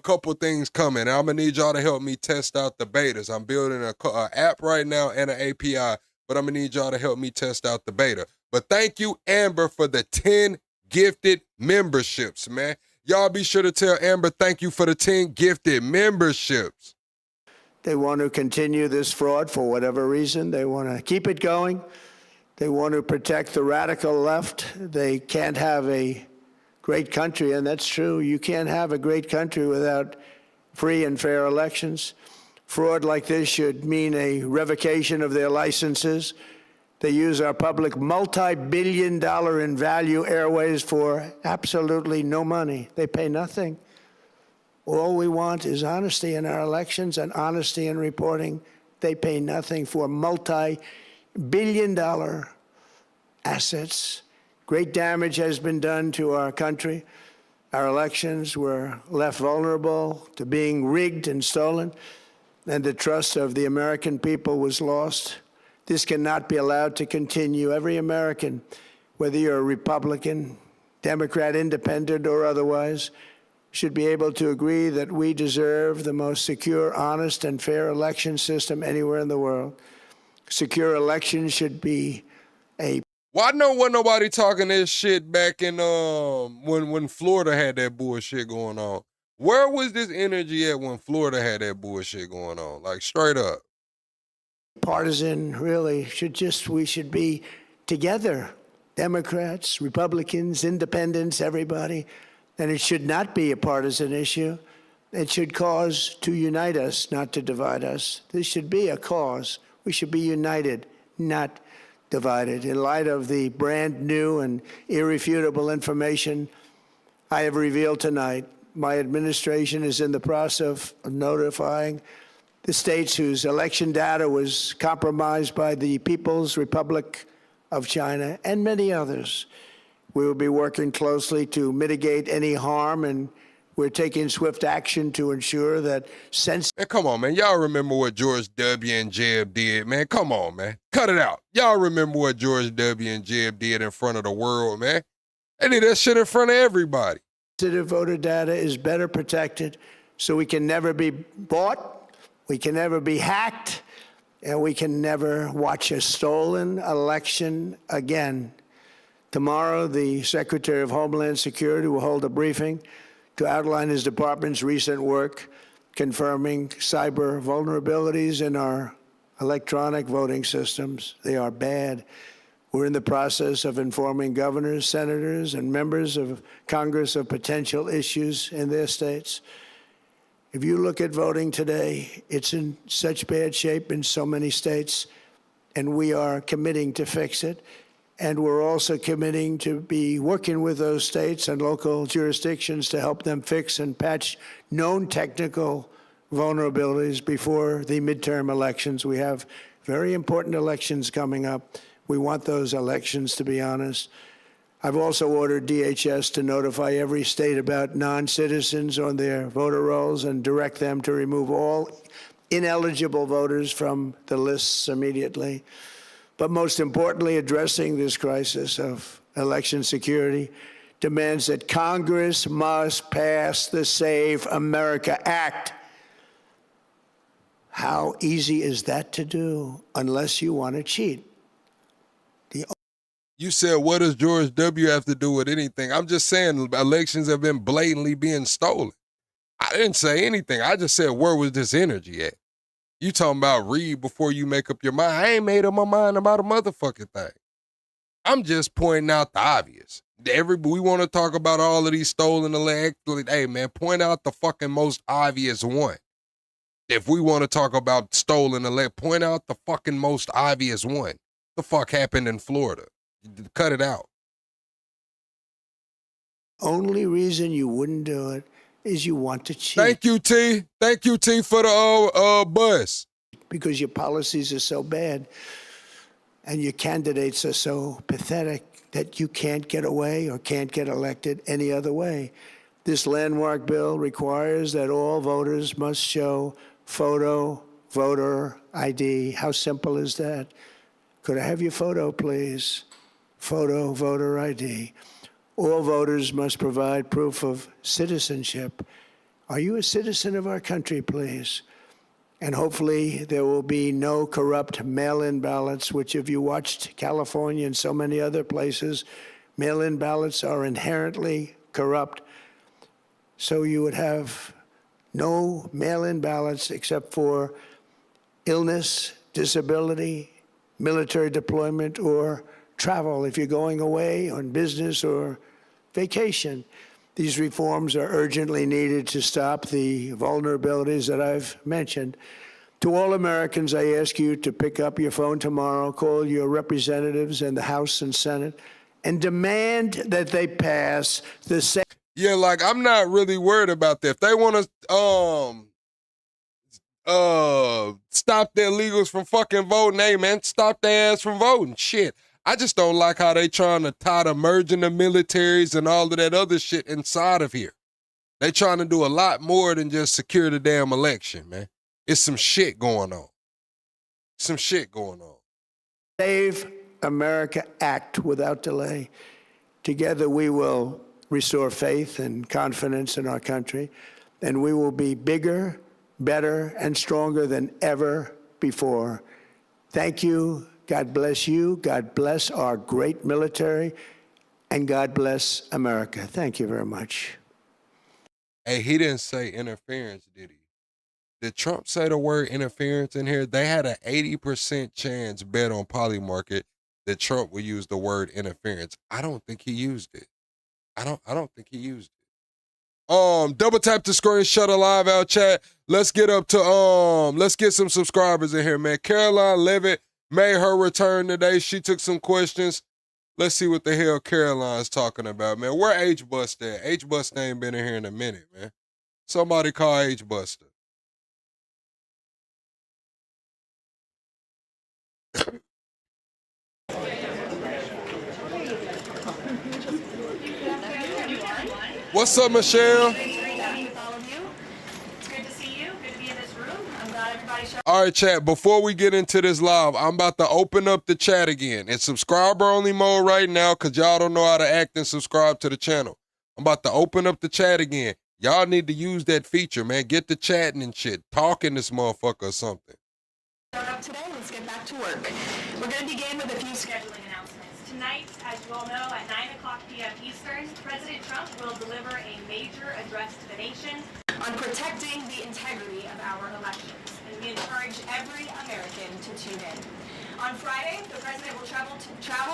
couple things coming. I'm gonna need y'all to help me test out the betas. I'm building a app right now and an API, but I'm gonna need y'all to help me test out the beta. But thank you, Amber, for the 10 gifted memberships, man. Y'all be sure to tell Amber thank you for the 10 gifted memberships. They want to continue this fraud for whatever reason. They want to keep it going. They want to protect the radical left. They can't have a great country, and that's true. You can't have a great country without free and fair elections. Fraud like this should mean a revocation of their licenses. They use our public multi-billion-dollar in value airways for absolutely no money. They pay nothing. All we want is honesty in our elections and honesty in reporting. They pay nothing for multi-billion-dollar assets. Great damage has been done to our country. Our elections were left vulnerable to being rigged and stolen, and the trust of the American people was lost. This cannot be allowed to continue. Every American, whether you're a Republican, Democrat, Independent, or otherwise, should be able to agree that we deserve the most secure, honest, and fair election system anywhere in the world. Secure elections should be a... Well, I know wasn't nobody talking this shit back in when Florida had that bullshit going on. Where was this energy at when Florida had that bullshit going on? Like, straight up. Partisan, really, we should be together. Democrats, Republicans, Independents, everybody. And it should not be a partisan issue. It should cause to unite us, not to divide us. This should be a cause. We should be united, not divided. In light of the brand new and irrefutable information I have revealed tonight, my administration is in the process of notifying the states whose election data was compromised by the People's Republic of China and many others. We will be working closely to mitigate any harm, and we're taking swift action to ensure that Man, come on, man. Y'all remember what George W. and Jeb did, man. Come on, man. Cut it out. Y'all remember what George W. and Jeb did in front of the world, man. They did that shit in front of everybody. Sensitive voter data is better protected so we can never be bought, we can never be hacked, and we can never watch a stolen election again. Tomorrow, the Secretary of Homeland Security will hold a briefing to outline his department's recent work confirming cyber vulnerabilities in our electronic voting systems. They are bad. We're in the process of informing governors, senators, and members of Congress of potential issues in their states. If you look at voting today, it's in such bad shape in so many states, and we are committing to fix it. And we're also committing to be working with those states and local jurisdictions to help them fix and patch known technical vulnerabilities before the midterm elections. We have very important elections coming up. We want those elections to be honest. I've also ordered DHS to notify every state about non-citizens on their voter rolls and direct them to remove all ineligible voters from the lists immediately. But most importantly, addressing this crisis of election security demands that Congress must pass the Save America Act. How easy is that to do unless you want to cheat? You said, what does George W. have to do with anything? I'm just saying elections have been blatantly being stolen. I didn't say anything. I just said, where was this energy at? You talking about read before you make up your mind. I ain't made up my mind about a motherfucking thing. I'm just pointing out the obvious. We want to talk about all of these stolen elections. Hey, man, point out the fucking most obvious one. If we want to talk about stolen elect, point out the fucking most obvious one. The fuck happened in Florida? Cut it out. Only reason you wouldn't do it is you want to cheat. Thank you, T. Thank you, T, for the bus. Because your policies are so bad and your candidates are so pathetic that you can't get away or can't get elected any other way. This landmark bill requires that all voters must show photo voter ID. How simple is that? Could I have your photo, please? Photo voter ID. All voters must provide proof of citizenship. Are you a citizen of our country, please? And hopefully there will be no corrupt mail-in ballots, which if you watched California and so many other places, mail-in ballots are inherently corrupt. So you would have no mail-in ballots except for illness, disability, military deployment, or travel if you're going away on business or vacation. These reforms are urgently needed to stop the vulnerabilities that I've mentioned. To all Americans, I ask you to pick up your phone tomorrow, call your representatives in the House and Senate, and demand that they pass the same. Yeah, like, I'm not really worried about that. If they want to stop the illegals from fucking voting, hey, man, stop their ass from voting. Shit. I just don't like how they trying to tie the merging the militaries and all of that other shit inside of here. They trying to do a lot more than just secure the damn election, man. It's some shit going on. Some shit going on. Save America, act without delay. Together we will restore faith and confidence in our country, and we will be bigger, better, and stronger than ever before. Thank you. God bless you. God bless our great military, and God bless America. Thank you very much. Hey, he didn't say interference, did he? Did Trump say the word interference in here? They had an 80% chance bet on Polymarket that Trump would use the word interference. I don't think he used it. I don't think he used it. Double tap the screen, shut a live out chat. Let's get up to let's get some subscribers in here, man. Caroline Levitt made her return today. She took some questions. Let's see what the hell Caroline's talking about, man. Where H-Bust at? H-Bust ain't been in here in a minute, man. Somebody call H-Buster. What's up, Michelle? All right, chat, before we get into this live, I'm about to open up the chat again. It's subscriber-only mode right now because y'all don't know how to act and subscribe to the channel. I'm about to open up the chat again. Y'all need to use that feature, man. Get the chatting and shit. Talking this motherfucker or something. Start up today. Let's get back to work. We're going to begin with a few scheduling announcements. Tonight, as you all know, at 9:00 p.m. Eastern, President Trump will deliver a major address to the nation on protecting the integrity of our elections. And we encourage every American to tune in. On Friday, the president will travel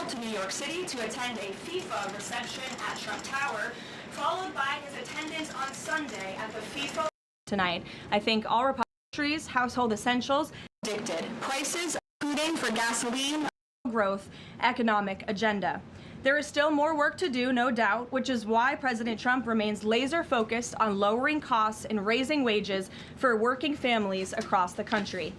to New York City to attend a FIFA reception at Trump Tower, followed by his attendance on Sunday at the FIFA. Tonight, I thank all Republicans, household essentials, predicted prices, including for gasoline, growth, economic agenda. There is still more work to do, no doubt, which is why President Trump remains laser focused on lowering costs and raising wages for working families across the country.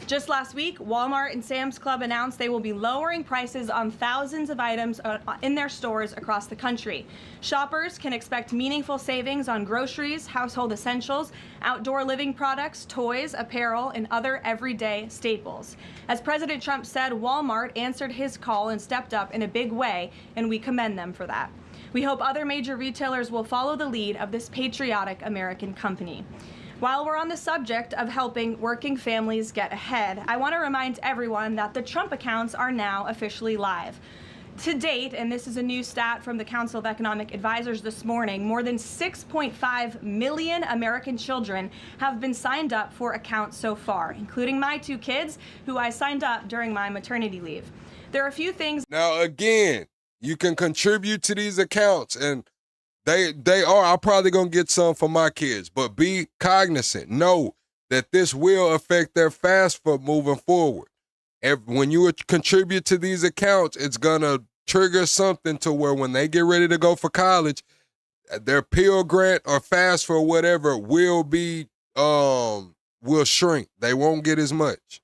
Just last week, Walmart and Sam's Club announced they will be lowering prices on thousands of items in their stores across the country. Shoppers can expect meaningful savings on groceries, household essentials, outdoor living products, toys, apparel, and other everyday staples. As President Trump said, Walmart answered his call and stepped up in a big way, and we commend them for that. We hope other major retailers will follow the lead of this patriotic American company. While we're on the subject of helping working families get ahead, I want to remind everyone that the Trump accounts are now officially live. To date, and this is a new stat from the Council of Economic Advisors this morning, more than 6.5 million American children have been signed up for accounts so far, including my 2 kids, who I signed up during my maternity leave. There are a few things. Now, again, you can contribute to these accounts, and They are. I'm probably going to get some for my kids, but be cognizant. Know that this will affect their FAFSA moving forward. When you contribute to these accounts, it's going to trigger something to where when they get ready to go for college, their Pell Grant or FAFSA or whatever will shrink. They won't get as much.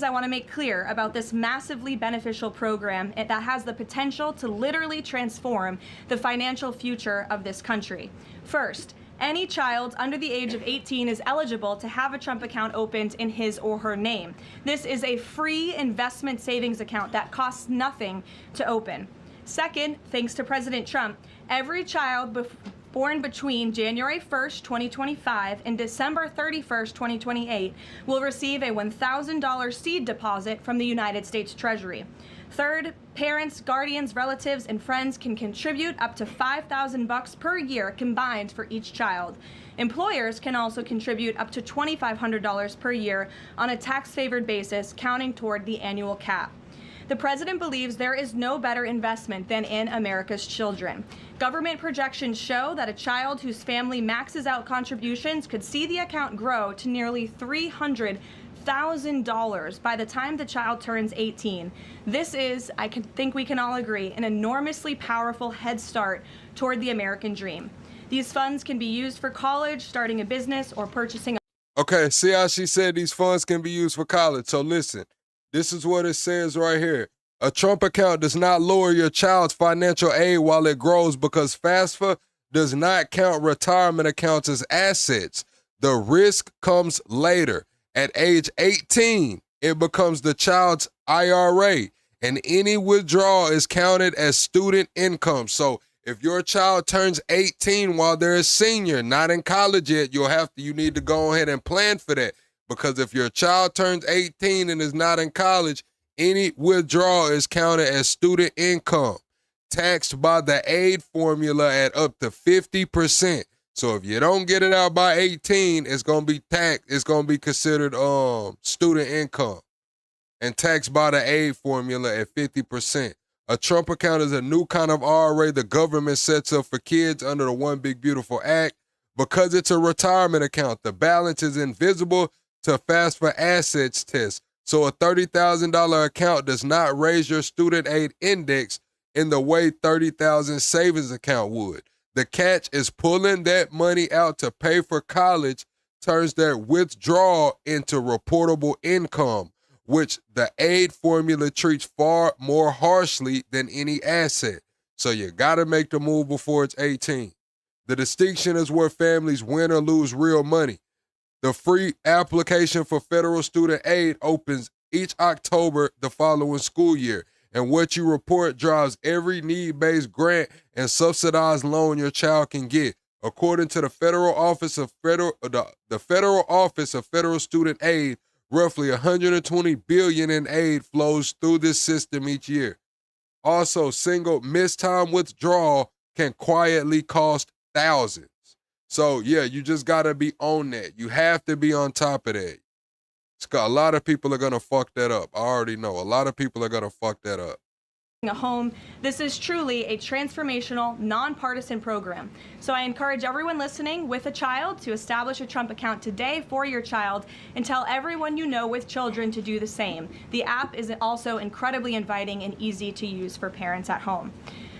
I want to make clear about this massively beneficial program that has the potential to literally transform the financial future of this country. First, any child under the age of 18 is eligible to have a Trump account opened in his or her name. This is a free investment savings account that costs nothing to open. Second, thanks to President Trump, every child born between January 1st, 2025 and December 31st, 2028 will receive a $1,000 seed deposit from the United States Treasury. Third, parents, guardians, relatives, and friends can contribute up to $5,000 per year combined for each child. Employers can also contribute up to $2,500 per year on a tax-favored basis, counting toward the annual cap. The president believes there is no better investment than in America's children. Government projections show that a child whose family maxes out contributions could see the account grow to nearly $300,000 $1,000 by the time the child turns 18. This is, think we can all agree, an enormously powerful head start toward the American dream. These funds can be used for college, starting a business, or purchasing. Okay, see how she said these funds can be used for college. So listen, this is what it says right here. A Trump account does not lower your child's financial aid while it grows because FAFSA does not count retirement accounts as assets. The risk comes later. At age 18, it becomes the child's IRA, and any withdrawal is counted as student income. So if your child turns 18 while they're a senior, not in college yet, you need to go ahead and plan for that. Because if your child turns 18 and is not in college, any withdrawal is counted as student income, taxed by the aid formula at up to 50%. So if you don't get it out by 18, it's gonna be taxed. It's gonna be considered student income and taxed by the aid formula at 50%. A Trump account is a new kind of IRA the government sets up for kids under the One Big Beautiful Act. Because it's a retirement account, the balance is invisible to FAFSA assets test. So a $30,000 account does not raise your student aid index in the way $30,000 savings account would. The catch is pulling that money out to pay for college turns that withdrawal into reportable income, which the aid formula treats far more harshly than any asset. So you gotta make the move before it's 18. The distinction is where families win or lose real money. The free application for federal student aid opens each October the following school year. And what you report drives every need-based grant and subsidized loan your child can get. According to the Federal Office of Federal Student Aid, roughly $120 billion in aid flows through this system each year. Also, single missed time withdrawal can quietly cost thousands. So yeah, you just gotta be on that. You have to be on top of that. A lot of people are gonna fuck that up. I already know. A lot of people are gonna fuck that up. A home. This is truly a transformational, nonpartisan program. So I encourage everyone listening with a child to establish a Trump account today for your child and tell everyone you know with children to do the same. The app is also incredibly inviting and easy to use for parents at home.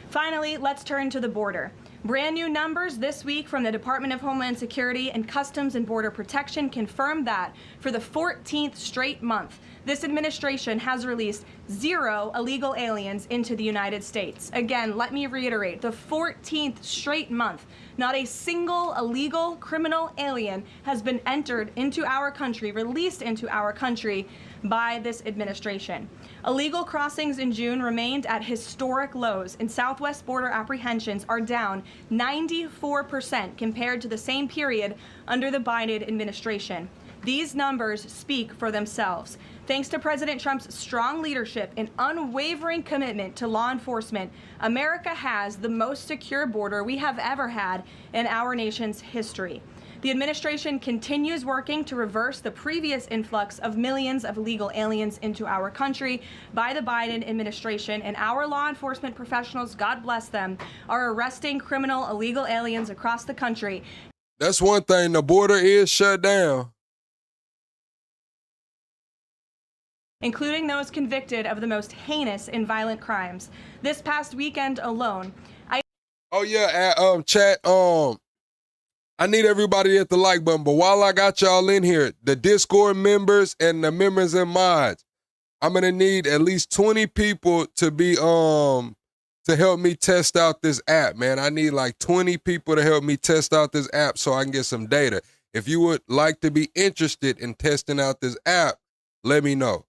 Finally, let's turn to the border. Brand new numbers this week from the Department of Homeland Security and Customs and Border Protection confirm that for the 14th straight month, this administration has released 0 illegal aliens into the United States. Again, let me reiterate, the 14th straight month, not a single illegal criminal alien has been entered into our country, released into our country by this administration. Illegal crossings in June remained at historic lows, and Southwest border apprehensions are down 94% compared to the same period under the Biden administration. These numbers speak for themselves. Thanks to President Trump's strong leadership and unwavering commitment to law enforcement, America has the most secure border we have ever had in our nation's history. The administration continues working to reverse the previous influx of millions of illegal aliens into our country by the Biden administration, and our law enforcement professionals, God bless them, are arresting criminal illegal aliens across the country. That's one thing, the border is shut down. Including those convicted of the most heinous and violent crimes. This past weekend alone, chat, I need everybody to hit the like button, but while I got y'all in here, the Discord members and the members and mods, I'm gonna need at least 20 people to be to help me test out this app, man. I need like 20 people to help me test out this app so I can get some data. If you would like to be interested in testing out this app, let me know.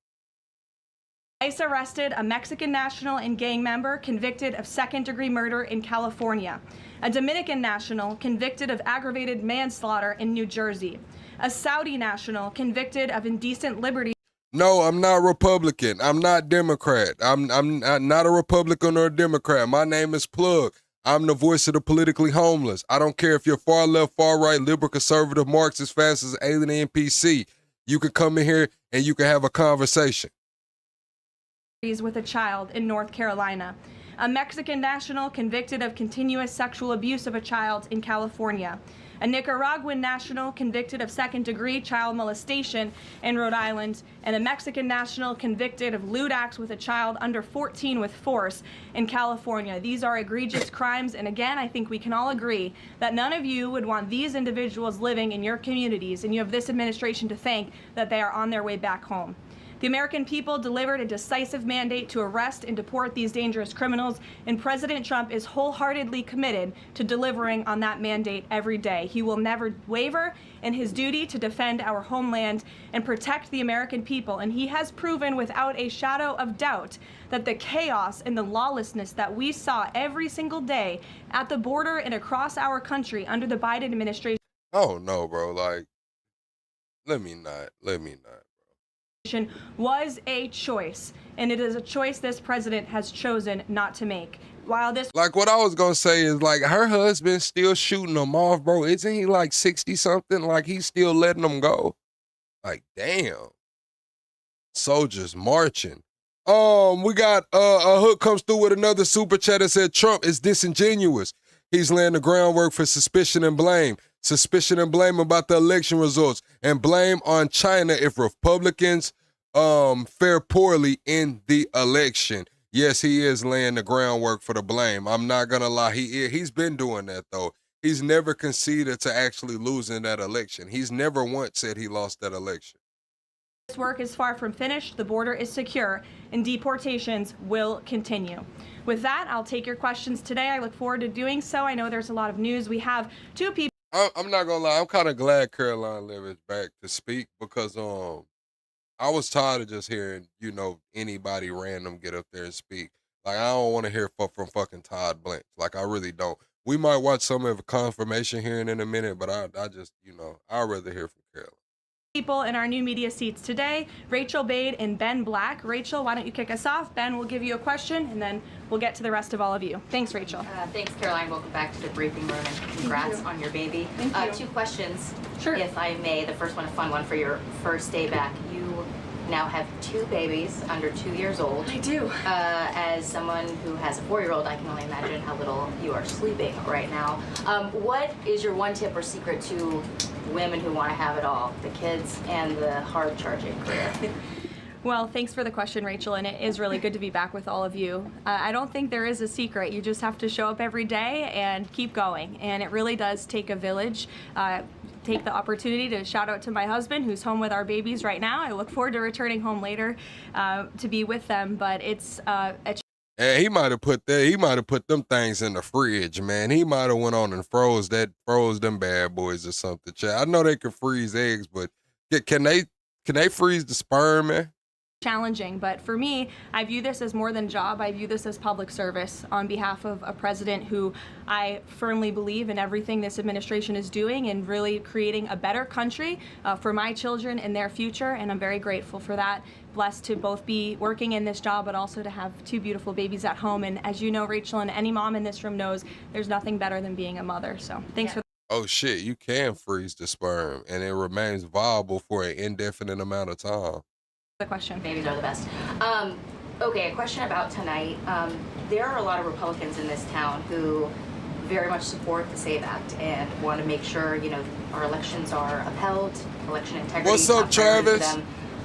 ICE arrested a Mexican national and gang member convicted of second-degree murder in California, a Dominican national convicted of aggravated manslaughter in New Jersey, a Saudi national convicted of indecent liberty. No, I'm not Republican. I'm not Democrat. I'm not a Republican or a Democrat. My name is Plug. I'm the voice of the politically homeless. I don't care if you're far left, far right, liberal, conservative, Marxist, fascist, alien, NPC. You can come in here and you can have a conversation. With a child in North Carolina. A Mexican national convicted of continuous sexual abuse of a child in California. A Nicaraguan national convicted of second-degree child molestation in Rhode Island, and a Mexican national convicted of lewd acts with a child under 14 with force in California. These are egregious crimes, and again, I think we can all agree that none of you would want these individuals living in your communities, and you have this administration to thank that they are on their way back home. The American people delivered a decisive mandate to arrest and deport these dangerous criminals, and President Trump is wholeheartedly committed to delivering on that mandate every day. He will never waver in his duty to defend our homeland and protect the American people, and he has proven without a shadow of doubt that the chaos and the lawlessness that we saw every single day at the border and across our country under the Biden administration. Oh no, bro. Like, let me not. Was a choice, and it is a choice this president has chosen not to make. While this, Like, what I was gonna say is, like, her husband still shooting them off, bro. Isn't he like 60 something? Like, he's still letting them go. Like, damn. Soldiers marching. We got a hook comes through with another super chat that said Trump is disingenuous. He's laying the groundwork for suspicion and blame. Suspicion and blame about the election results, and blame on China if Republicans fare poorly in the election. Yes, he is laying the groundwork for the blame. I'm not gonna lie, he's been doing that though. He's never conceded to actually losing that election. He's never once said he lost that election. This work is far from finished, the border is secure, and deportations will continue. With that, I'll take your questions today. I look forward to doing so. I know there's a lot of news. We have two people. I'm not gonna lie, I'm kind of glad Caroline Levitt's back to speak because I was tired of just hearing, anybody random get up there and speak. Like, I don't want to hear from fucking Todd Blanche. Like, I really don't. We might watch some of a confirmation hearing in a minute, but I just, I'd rather hear from Caroline. People in our new media seats today, Rachel Bade and Ben Black. Rachel, why don't you kick us off? Ben will give you a question, and then we'll get to the rest of all of you. Thanks, Rachel. Thanks, Caroline. Welcome back to the briefing room, and congrats on your baby. Thank you. Two questions, Sure. if I may. The first one, a fun one for your first day back. You now have two babies under 2 years old. I do. As someone who has a 4-year-old, I can only imagine how little you are sleeping right now. What is your one tip or secret to women who want to have it all, the kids and the hard charging career? Well, thanks for the question, Rachel, and it is really good to be back with all of you. I don't think there is a secret. You just have to show up every day and keep going, and it really does take a village. Take the opportunity to shout out to my husband, who's home with our babies right now. I look forward to returning home later to be with them, but it's And he might have put them things in the fridge, man. He might have went on and froze them bad boys or something. I know they can freeze eggs, but can they freeze the sperm, man? challenging, but for me, I view this as more than job. I view this as public service on behalf of a president who I firmly believe in everything this administration is doing and really creating a better country for my children and their future, and I'm very grateful for that. Blessed to both be working in this job, but also to have two beautiful babies at home. And as you know, Rachel, and any mom in this room knows, there's nothing better than being a mother. So thanks for Oh shit, you can freeze the sperm and it remains viable for an indefinite amount of time. the question. Babies are the best. Okay, a question about tonight. There are a lot of Republicans in this town who very much support the SAVE Act and want to make sure, you know, our elections are upheld, election integrity. What's up, Travis?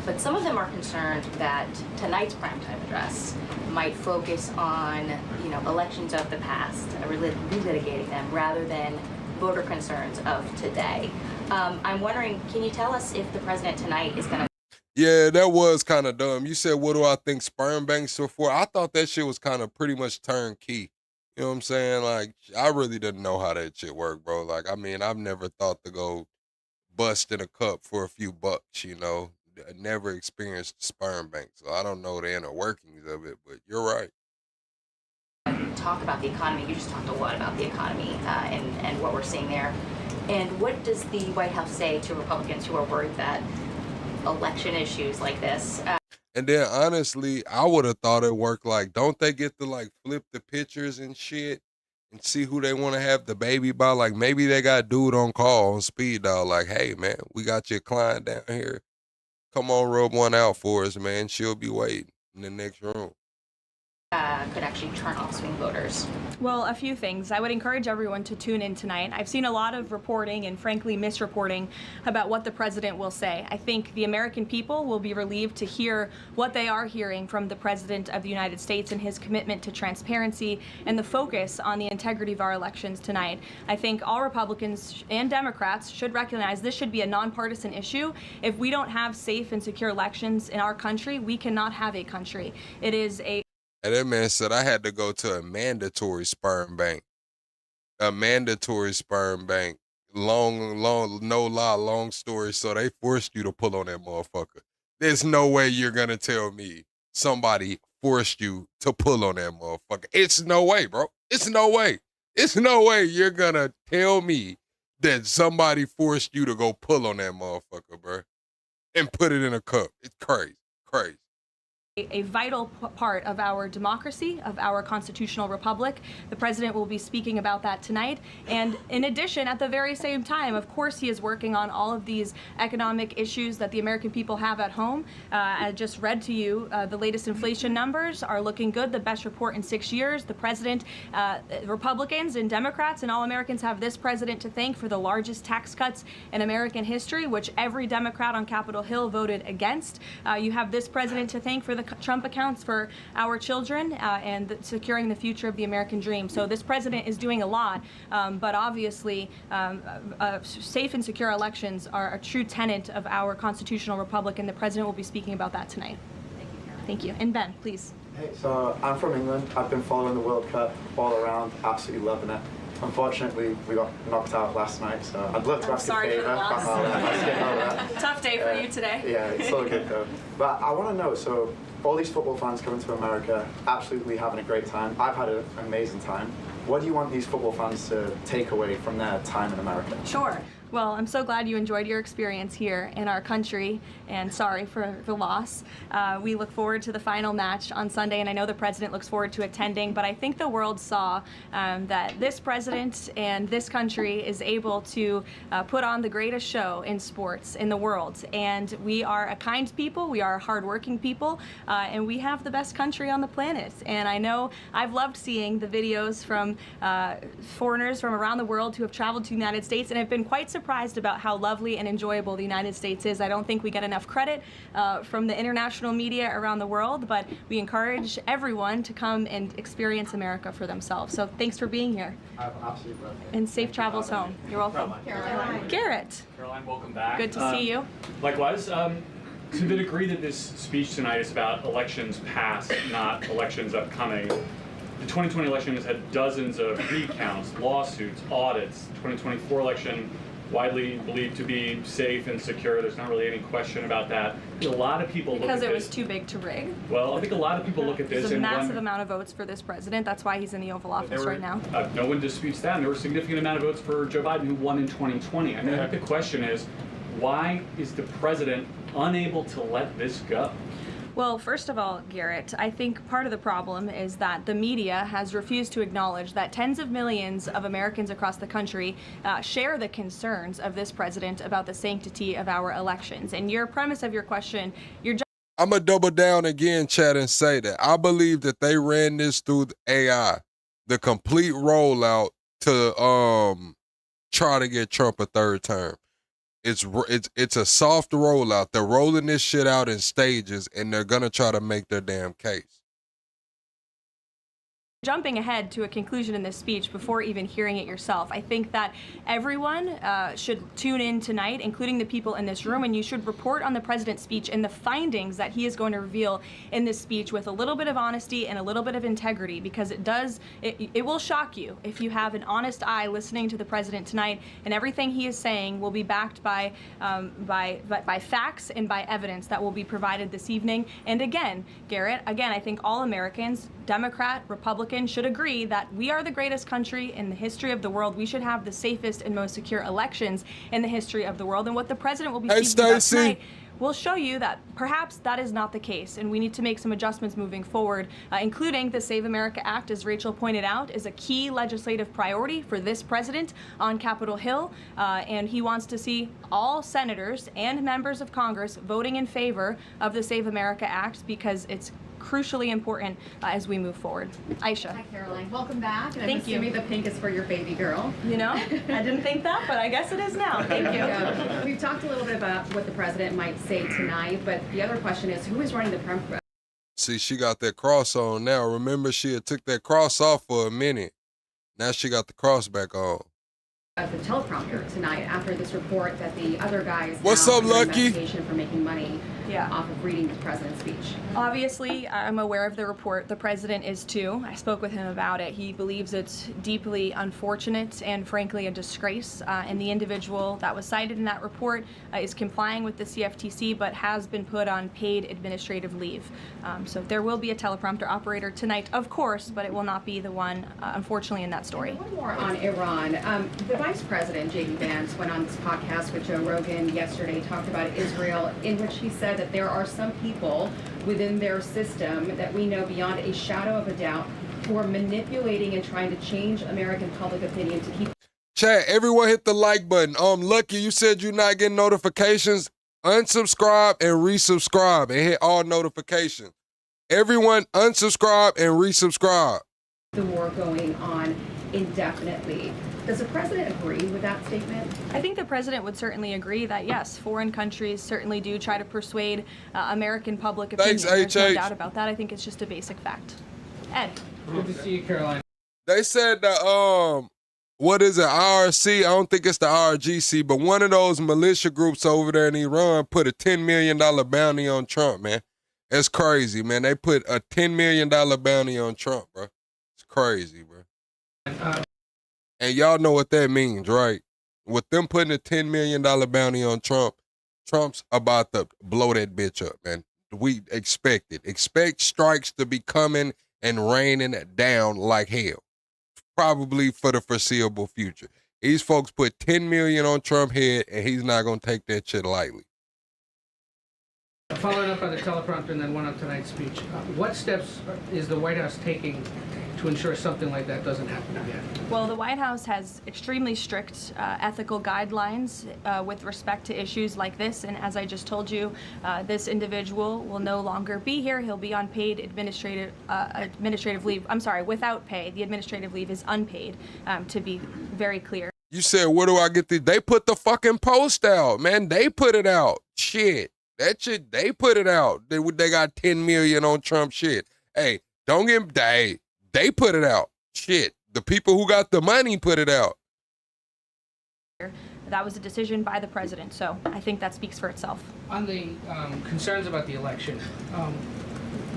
But some of them are concerned that tonight's primetime address might focus on, you know, elections of the past, relitigating them, rather than voter concerns of today. I'm wondering, can you tell us if the president tonight is going to... Yeah, that was kind of dumb. You said, what do I think sperm banks are for? I thought that shit was kind of pretty much turnkey. You know what I'm saying? Like, I really didn't know how that shit worked, bro. Like, I mean, I've never thought to go bust in a cup for a few bucks, you know. I never experienced sperm bank, so I don't know the inner workings of it, but you're right. Talk about the economy. You just talked a lot about the economy and what we're seeing there. And what does the White House say to Republicans who are worried that election issues like this... And then, honestly, I would have thought it worked like, don't they get to, like, flip the pictures and shit and see who they want to have the baby by? Like, maybe they got dude on call on speed dial, like, hey, man, we got your client down here. Come on, rub one out for us, man. She'll be waiting in the next room. could actually turn off swing voters? Well, a few things. I would encourage everyone to tune in tonight. I've seen a lot of reporting and frankly misreporting about what the president will say. I think the American people will be relieved to hear what they are hearing from the president of the United States and his commitment to transparency and the focus on the integrity of our elections tonight. I think all Republicans and Democrats should recognize this should be a nonpartisan issue. If we don't have safe and secure elections in our country, we cannot have a country. It is a And that man said I had to go to a mandatory sperm bank. A mandatory sperm bank. Long story. So they forced you to pull on that motherfucker. There's no way you're going to tell me somebody forced you to pull on that motherfucker. It's no way, bro. It's no way. It's no way you're going to tell me that somebody forced you to go pull on that motherfucker, bro, and put it in a cup. It's crazy. Crazy. A vital part of our democracy, of our constitutional republic. The president will be speaking about that tonight. And in addition, at the very same time, of course, he is working on all of these economic issues that the American people have at home. I just read to you the latest inflation numbers are looking good, the best report in 6 years. The president, Republicans and Democrats and all Americans have this president to thank for the largest tax cuts in American history, which every Democrat on Capitol Hill voted against. You have this president to thank for the Trump accounts for our children and securing the future of the American dream. So this president is doing a lot, but obviously safe and secure elections are a true tenet of our constitutional republic, and the president will be speaking about that tonight. Thank you. And Ben, please. Hey, so I'm from England. I've been following the World Cup all around, absolutely loving it. Unfortunately, we got knocked out last night, so I'd love to ask a favor. Tough day for you today. Yeah, it's all good though. But I want to know, so all these football fans coming to America, absolutely having a great time. I've had an amazing time. What do you want these football fans to take away from their time in America? Sure. Well, I'm so glad you enjoyed your experience here in our country, and sorry for the loss. We look forward to the final match on Sunday, and I know the president looks forward to attending, but I think the world saw that this president and this country is able to put on the greatest show in sports in the world. And we are a kind people, we are a hardworking people, and we have the best country on the planet. And I know I've loved seeing the videos from foreigners from around the world who have traveled to the United States and have been quite surprised about how lovely and enjoyable the United States is. I don't think we get enough credit from the international media around the world, but we encourage everyone to come and experience America for themselves. So thanks for being here. Absolutely. And safe travels home. You're welcome. Caroline. Garrett. Caroline, welcome back. Good to see you. Likewise. To the degree that this speech tonight is about elections past, not elections upcoming, the 2020 election has had dozens of recounts, lawsuits, audits. 2024 election widely believed to be safe and secure. There's not really any question about that. A lot of people look at this. Because it was too big to rig. Well, I think a lot of people look at this There's a and massive amount of votes for this president. That's why he's in the Oval Office right now. No one disputes that. And there were a significant amount of votes for Joe Biden, who won in 2020. I mean, the question is, why is the president unable to let this go? Well, first of all, Garrett, I think part of the problem is that the media has refused to acknowledge that tens of millions of Americans across the country share the concerns of this president about the sanctity of our elections. And your premise of your question, I'm going to double down again, chat, and say that I believe that they ran this through the AI, the complete rollout to try to get Trump a third term. It's a soft rollout. They're rolling this shit out in stages, and they're going to try to make their damn case. Jumping ahead to a conclusion in this speech before even hearing it yourself, I think that everyone should tune in tonight, including the people in this room, and you should report on the president's speech and the findings that he is going to reveal in this speech with a little bit of honesty and a little bit of integrity, because it will shock you if you have an honest eye listening to the president tonight, and everything he is saying will be backed by facts and by evidence that will be provided this evening. And again, Garrett, I think all Americans, Democrat, Republican, should agree that we are the greatest country in the history of the world. We should have the safest and most secure elections in the history of the world. And what the president will be speaking about tonight will show you that perhaps that is not the case, and we need to make some adjustments moving forward, including the Save America Act, as Rachel pointed out, is a key legislative priority for this president on Capitol Hill, and he wants to see all senators and members of Congress voting in favor of the Save America Act, because it's crucially important as we move forward. Aisha. Hi, Caroline. Welcome back. And Thank I'm assuming the pink is for your baby girl. You know, I didn't think that, but I guess it is now. Thank you. We've talked a little bit about what the president might say tonight, but the other question is, who is running the See, she got that cross on now. Remember, she had took that cross off for a minute. Now she got the cross back on. of the teleprompter tonight after this report that the other guy is What's now up, under Lucky? investigation for making money off of reading the president's speech. Obviously, I'm aware of the report. The president is too. I spoke with him about it. He believes it's deeply unfortunate and frankly a disgrace. And the individual that was cited in that report is complying with the CFTC but has been put on paid administrative leave. So there will be a teleprompter operator tonight, of course, but it will not be the one, unfortunately, in that story. One more on Iran. The Vice President, J.D. Vance, went on this podcast with Joe Rogan yesterday, talked about Israel, in which he said that there are some people within their system that we know beyond a shadow of a doubt who are manipulating and trying to change American public opinion to keep... Chat, everyone hit the like button. Lucky, you said you're not getting notifications. Unsubscribe and resubscribe and hit all notifications. Everyone unsubscribe and resubscribe. The war going on indefinitely. Does the president agree with that statement? I think the president would certainly agree that, yes, foreign countries certainly do try to persuade American public opinion. Thanks, There's no HH. doubt about that. I think it's just a basic fact. Ed. Good to see you, Caroline. They said that, what is it, IRC? I don't think it's the IRGC, but one of those militia groups over there in Iran put a $10 million bounty on Trump, man. It's crazy, man. They put a $10 million bounty on Trump, bro. It's crazy, bro. And y'all know what that means, right? With them putting a $10 million bounty on Trump, Trump's about to blow that bitch up, man. We expect it. Expect strikes to be coming and raining down like hell, probably for the foreseeable future. These folks put $10 million on Trump's head, and he's not going to take that shit lightly. Following up on the teleprompter and then one on tonight's speech, what steps is the White House taking to ensure something like that doesn't happen again? Well, the White House has extremely strict ethical guidelines with respect to issues like this. And as I just told you, this individual will no longer be here. He'll be on paid administrative leave. I'm sorry, without pay. The administrative leave is unpaid, to be very clear. You said, where do I get these? They put the fucking post out, man. They put it out. Shit. That shit, they put it out. They got 10 million on Trump shit. Hey, don't get, they put it out. Shit. The people who got the money put it out. That was a decision by the president, so I think that speaks for itself. On the concerns about the election,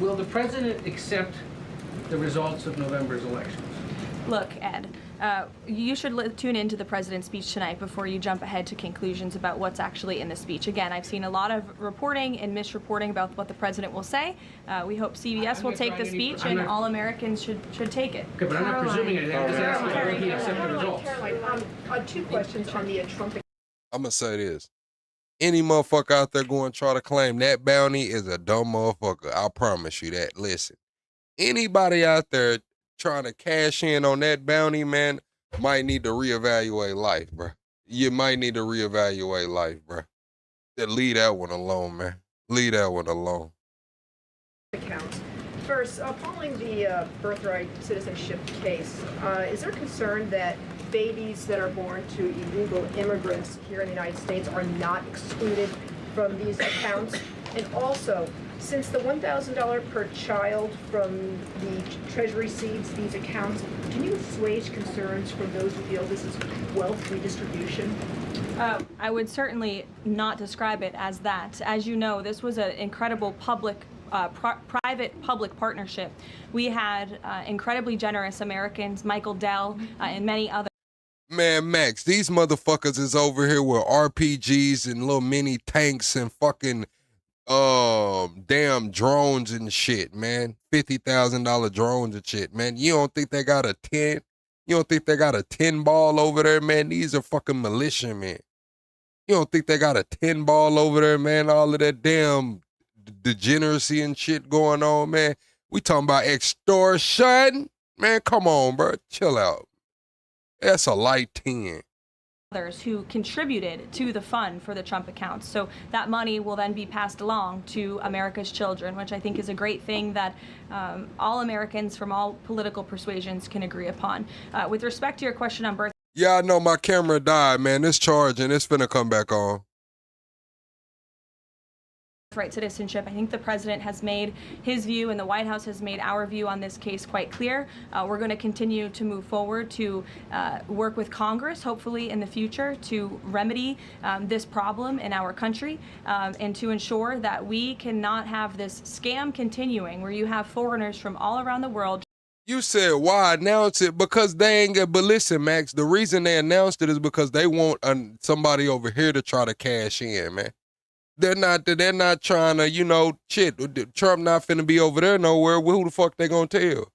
will the president accept the results of November's elections? Look, Ed, you should tune into the president's speech tonight before you jump ahead to conclusions about what's actually in the speech. Again, I've seen a lot of reporting and misreporting about what the president will say. We hope CBS will take the speech and all Americans should take it. Okay, but I'm not presuming anything. I'm just asking whether he accept the results. Caroline, two questions on the Trump. I'm going to say this. Any motherfucker out there going to try to claim that bounty is a dumb motherfucker. I promise you that. Listen, anybody out there trying to cash in on that bounty, man, might need to reevaluate life, bro. You might need to reevaluate life, bro. Leave that one alone, man. Leave that one alone. Accounts. First, following the birthright citizenship case, is there concern that babies that are born to illegal immigrants here in the United States are not excluded from these accounts? And also, since the $1,000 per child from the Treasury seeds these accounts, can you assuage concerns from those who feel this is wealth redistribution? I would certainly not describe it as that. As you know, this was an incredible private-public partnership. We had incredibly generous Americans, Michael Dell, and many others. Man, Max, these motherfuckers is over here with RPGs and little mini tanks and fucking damn drones and shit, man. $50,000 drones and shit, man. You don't think they got a 10? You don't think they got a 10 ball over there, man? These are fucking militia, man. You don't think they got a 10 ball over there, man? All of that damn degeneracy and shit going on, man. We talking about extortion? Man, come on, bro. Chill out. That's a light 10. others who contributed to the fund for the Trump accounts. So that money will then be passed along to America's children, which I think is a great thing that all Americans from all political persuasions can agree upon. With respect to your question on birth. Yeah, I know my camera died, man. It's charging. It's finna come back on. Right citizenship. I think the president has made his view and the White House has made our view on this case quite clear. We're going to continue to move forward to work with Congress, hopefully in the future, to remedy this problem in our country and to ensure that we cannot have this scam continuing where you have foreigners from all around the world. You said, why announce it? Because they ain't but listen, Max, the reason they announced it is because they want somebody over here to try to cash in, man. They're not trying to, you know, shit. Trump not finna be over there nowhere. Well, who the fuck they gonna tell?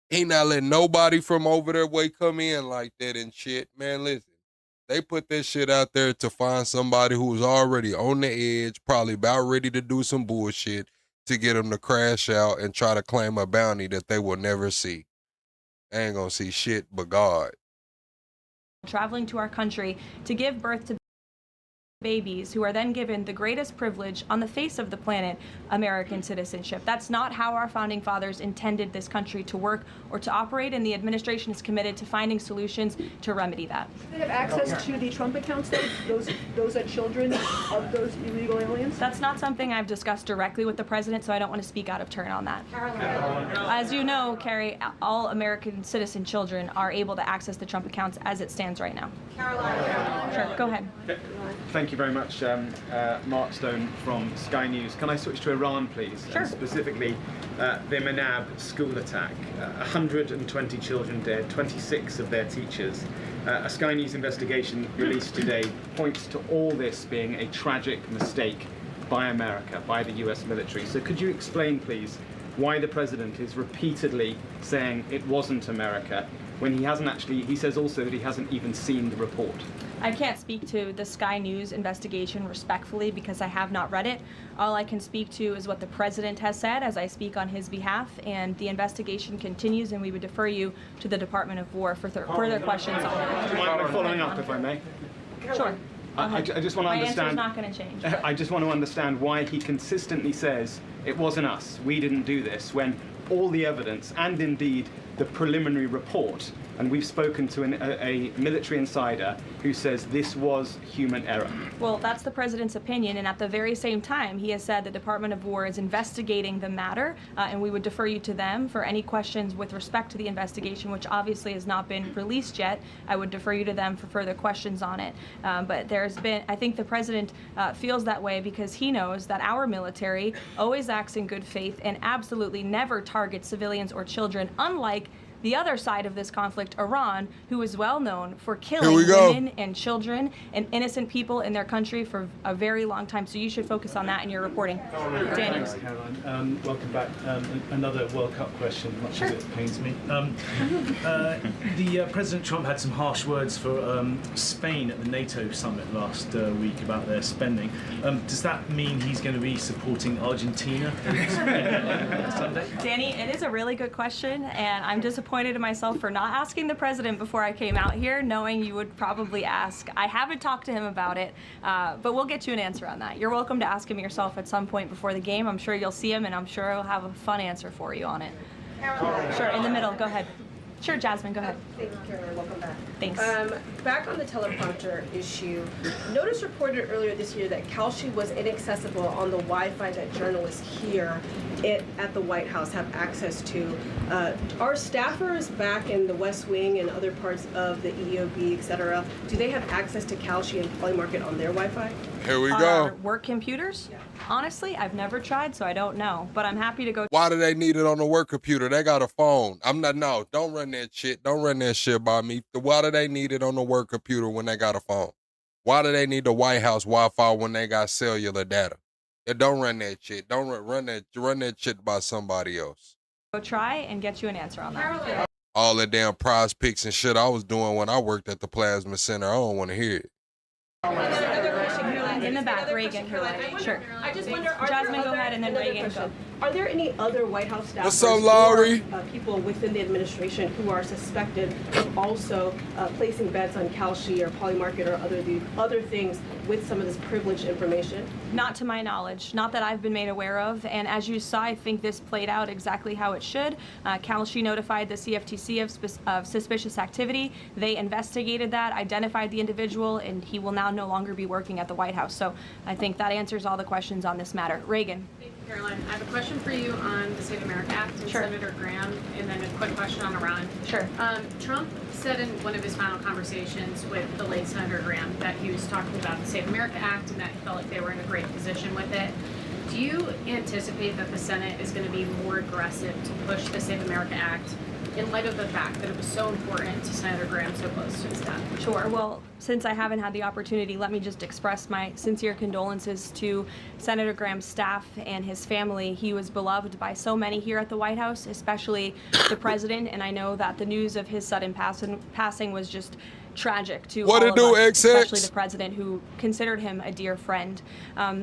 He not letting nobody from over there way come in like that and shit. Man, listen. They put that shit out there to find somebody who was already on the edge, probably about ready to do some bullshit to get them to crash out and try to claim a bounty that they will never see. They ain't gonna see shit but God. Traveling to our country to give birth to babies who are then given the greatest privilege on the face of the planet, American citizenship. That's not how our founding fathers intended this country to work or to operate, and the administration is committed to finding solutions to remedy that. Do they have access to the Trump accounts, though? Those are children of those illegal aliens? That's not something I've discussed directly with the president, so I don't want to speak out of turn on that. As you know, Carrie, all American citizen children are able to access the Trump accounts as it stands right now. Sure, go ahead. Thank you very much, Mark Stone from Sky News. Can I switch to Iran, please? Sure. And specifically, the Manab school attack. 120 children dead, 26 of their teachers. A Sky News investigation released today points to all this being a tragic mistake by America, by the US military. So could you explain, please, why the president is repeatedly saying it wasn't America, when he hasn't actually, he says also that he hasn't even seen the report? I can't speak to the Sky News investigation respectfully because I have not read it. All I can speak to is what the president has said as I speak on his behalf, and the investigation continues, and we would defer you to the Department of War for further questions on it. Do you mind following up, if I may? Sure. I just want to understand. My answer's not going to change. I just want to understand why he consistently says it wasn't us, we didn't do this, when all the evidence and indeed the preliminary report, and we've spoken to a military insider who says this was human error. Well, that's the president's opinion, and at the very same time, he has said the Department of War is investigating the matter, and we would defer you to them for any questions with respect to the investigation, which obviously has not been released yet. I would defer you to them for further questions on it. But there's been, I think the president feels that way because he knows that our military always acts in good faith and absolutely never targets civilians or children, unlike the other side of this conflict, Iran, who is well known for killing women and children and innocent people in their country for a very long time. So you should focus on that in your reporting. Danny. Thanks, Caroline. Welcome back. Another World Cup question, much as it pains me. President Trump had some harsh words for Spain at the NATO summit last week about their spending. Does that mean he's going to be supporting Argentina on Sunday? Danny, it is a really good question, and I'm disappointed in myself for not asking the president before I came out here, knowing you would probably ask. I haven't talked to him about it, but we'll get you an answer on that. You're welcome to ask him yourself at some point before the game. I'm sure you'll see him, and I'm sure he'll have a fun answer for you on it. Sure, in the middle. Go ahead. Sure, Jasmine, go ahead. Thank you, Caroline. Welcome back. Thanks. Back on the teleprompter issue, Notice reported earlier this year that Kalshi was inaccessible on the Wi-Fi that journalists here at the White House have access to. Are staffers back in the West Wing and other parts of the EOB, et cetera, do they have access to Kalshi and Polymarket on their Wi-Fi? Here we Our go. work computers? Yeah. Honestly, I've never tried, so I don't know. But I'm happy to go. Why do they need it on the work computer? They got a phone. No, don't run that shit. Don't run that shit by me. Why do they need it on the work computer when they got a phone? Why do they need the White House Wi-Fi when they got cellular data? Don't run that shit. Don't run that shit by somebody else. Go try and get you an answer on that. All the damn prize picks and shit I was doing when I worked at the Plasma Center, I don't want to hear it. Another question, Caroline. in the back, Reagan. Sure. I just wonder, Jasmine, go ahead, and then Reagan. Go. Are there any other White House staffers What's up, Lowry? or people within the administration who are suspected of also placing bets on Kalshi or Polymarket or other things with some of this privileged information? Not to my knowledge, not that I've been made aware of. And as you saw, I think this played out exactly how it should. Kalshi notified the CFTC of suspicious activity. They investigated that, identified the individual, and he will now no longer be working at the White House. So I think that answers all the questions on this matter. Reagan. Thank you, Caroline. I have a question for you on the Save America Act and Senator Graham, and then a quick question on Iran. Sure. Trump said in one of his final conversations with the late Senator Graham that he was talking about the Save America Act and that he felt like they were in a great position with it. Do you anticipate that the Senate is going to be more aggressive to push the Save America Act in light of the fact that it was so important to Senator Graham so close to his death? Sure. Well, since I haven't had the opportunity, let me just express my sincere condolences to Senator Graham's staff and his family. He was beloved by so many here at the White House, especially the president, and I know that the news of his sudden passing was just tragic to all of us, especially the president, who considered him a dear friend.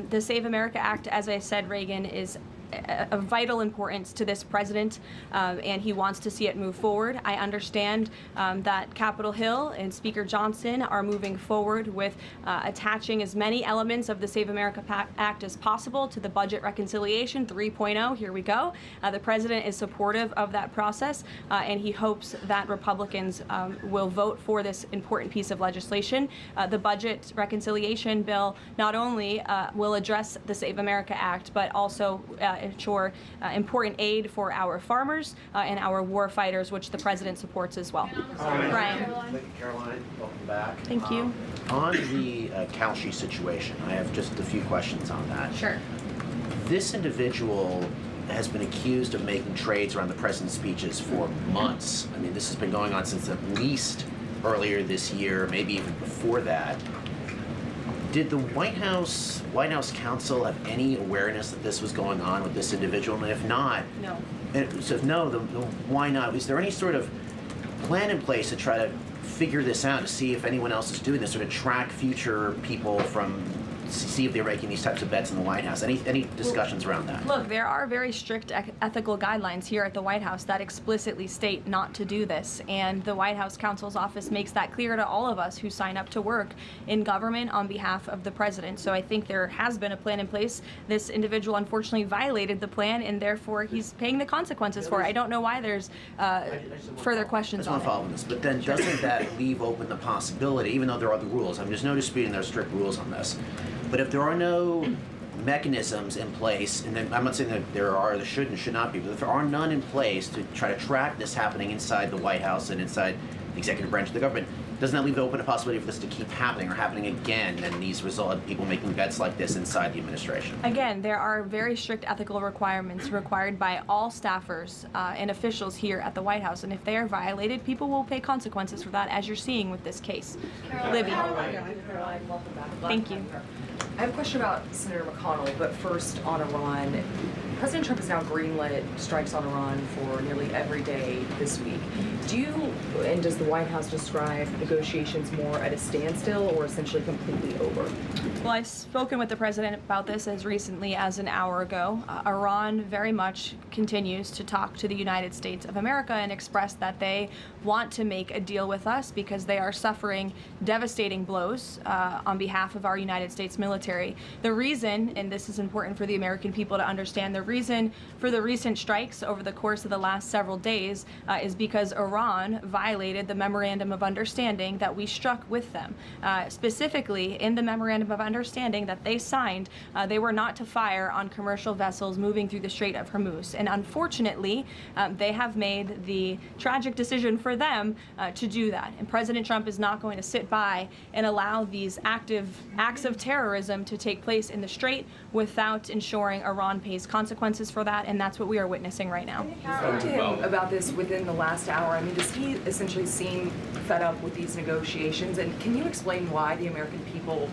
The Save America Act, as I said, Reagan, is of vital importance to this president, and he wants to see it move forward. I understand that Capitol Hill and Speaker Johnson are moving forward with attaching as many elements of the Save America Act as possible to the Budget Reconciliation 3.0. Here we go. The president is supportive of that process, and he hopes that Republicans will vote for this important piece of legislation. The Budget Reconciliation bill not only will address the Save America Act, but also ensure important aid for our farmers and our war fighters, which the president supports as well. Brian. Thank you, Caroline. Welcome back. Thank you. On the Kalshi situation, I have just a few questions on that. Sure. This individual has been accused of making trades around the president's speeches for months. I mean, this has been going on since at least earlier this year, maybe even before that. Did the White House counsel have any awareness that this was going on with this individual? And if not, no. So if no, then why not? Is there any sort of plan in place to try to figure this out, to see if anyone else is doing this, or to track future people from, see if they're making these types of bets in the White House? Any discussions around that? Look, there are very strict ethical guidelines here at the White House that explicitly state not to do this, and the White House counsel's office makes that clear to all of us who sign up to work in government on behalf of the president. So I think there has been a plan in place. This individual unfortunately violated the plan, and therefore he's paying the consequences for it. I don't know why there's further questions on it. I just want to follow on this, but then doesn't that leave open the possibility, even though there are the rules, I mean, there's no disputing there are strict rules on this, but if there are no mechanisms in place, and then I'm not saying that there are, there should and should not be, but if there are none in place to try to track this happening inside the White House and inside the executive branch of the government, doesn't that leave open a possibility for this to keep happening or happening again, and these result people making bets like this inside the administration? Again, there are very strict ethical requirements required by all staffers and officials here at the White House, and if they are violated, people will pay consequences for that, as you're seeing with this case. Libby. Caroline, welcome back. Thank you. I have a question about Senator McConnell, but first on Iran. President Trump has now greenlit strikes on Iran for nearly every day this week. Does the White House describe negotiations more at a standstill or essentially completely over? Well, I've spoken with the president about this as recently as an hour ago. Iran very much continues to talk to the United States of America and express that they want to make a deal with us because they are suffering devastating blows on behalf of our United States military. The reason, and this is important for the American people to understand, the reason for the recent strikes over the course of the last several days is because Iran violated the Memorandum of Understanding that we struck with them. Specifically, in the Memorandum of Understanding that they signed, they were not to fire on commercial vessels moving through the Strait of Hormuz. And unfortunately, they have made the tragic decision for them to do that. And President Trump is not going to sit by and allow these active acts of terrorism to take place in the Strait without ensuring Iran pays consequences for that, and that's what we are witnessing right now. Spoke to him about this within the last hour. I mean, does he essentially seem fed up with these negotiations? And can you explain why the American people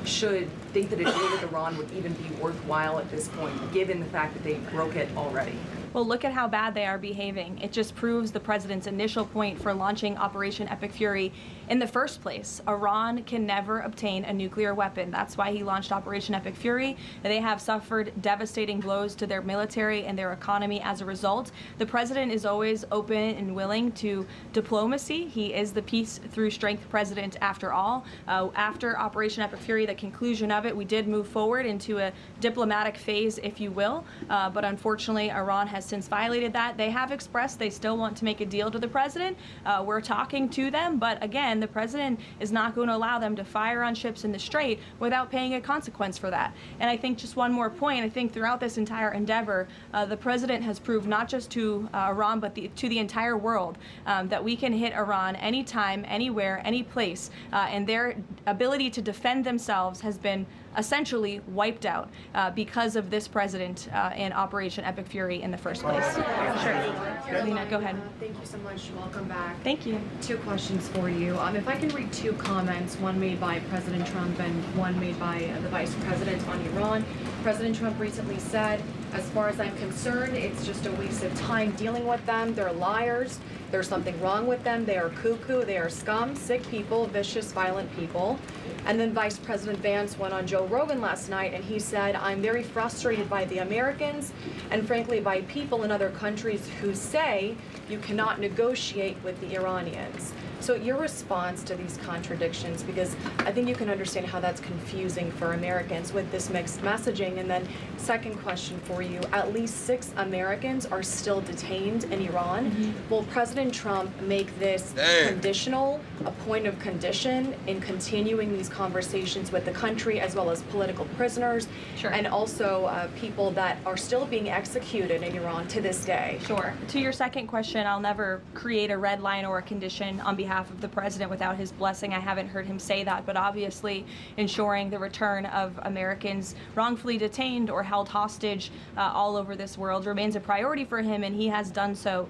should think that a deal with Iran would even be worthwhile at this point, given the fact that they broke it already? Well, look at how bad they are behaving. It just proves the president's initial point for launching Operation Epic Fury in the first place. Iran can never obtain a nuclear weapon. That's why he launched Operation Epic Fury. They have suffered devastating blows to their military and their economy as a result. The president is always open and willing to diplomacy. He is the peace through strength president after all. After Operation Epic Fury, the conclusion of it, we did move forward into a diplomatic phase, if you will, but unfortunately Iran has since violated that. They have expressed they still want to make a deal to the president. We're talking to them, but again, the president is not going to allow them to fire on ships in the Strait without paying a consequence for that. And I think just one more point, I think throughout this entire endeavor, the president has proved not just to Iran, but to the entire world that we can hit Iran anytime, anywhere, any place, and their ability to defend themselves has been essentially wiped out because of this president and Operation Epic Fury in the first place. Sure. Lena, go ahead. Thank you so much. Welcome back. Thank you. 2 questions for you. If I can read 2 comments, one made by President Trump and one made by the Vice President on Iran. President Trump recently said, as far as I'm concerned, it's just a waste of time dealing with them. They're liars. There's something wrong with them. They are cuckoo. They are scum, sick people, vicious, violent people. And then Vice President Vance went on Joe Rogan last night and he said, I'm very frustrated by the Americans and frankly by people in other countries who say you cannot negotiate with the Iranians. So your response to these contradictions, because I think you can understand how that's confusing for Americans with this mixed messaging. And then second question for you, at least 6 Americans are still detained in Iran. Will President Trump make this conditional, a point of condition in continuing these conversations with the country as well as political prisoners and also people that are still being executed in Iran to this day? Sure. To your second question, I'll never create a red line or a condition on behalf of the president without his blessing. I haven't heard him say that, but obviously ensuring the return of Americans wrongfully detained or held hostage all over this world remains a priority for him, and he has done so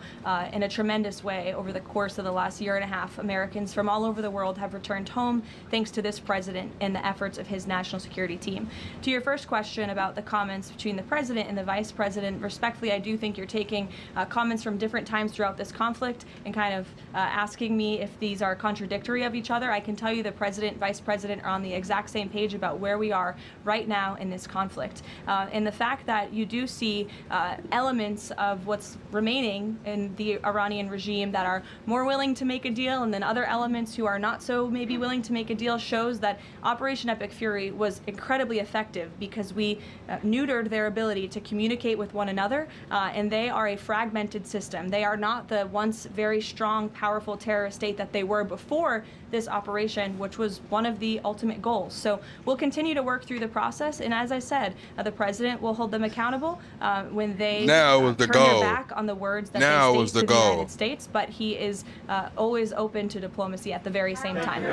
in a tremendous way over the course of the last year and a half. Americans from all over the world have returned home thanks to this president and the efforts of his national security team. To your first question about the comments between the president and the vice president, respectfully, I do think you're taking comments from different times throughout this conflict and kind of asking me if these are contradictory of each other. I can tell you the president, vice president are on the exact same page about where we are right now in this conflict. And the fact that you do see elements of what's remaining in the Iranian regime that are more willing to make a deal, and then other elements who are not so maybe willing to make a deal, shows that Operation Epic Fury was incredibly effective because we neutered their ability to communicate with one another, and they are a fragmented system. They are not the once very strong, powerful terrorist state that they were before this operation, which was one of the ultimate goals. So we'll continue to work through the process, and as I said, the president will hold them accountable when they turn their back on the words that they state to the United States, but he is always open to diplomacy at the very same time.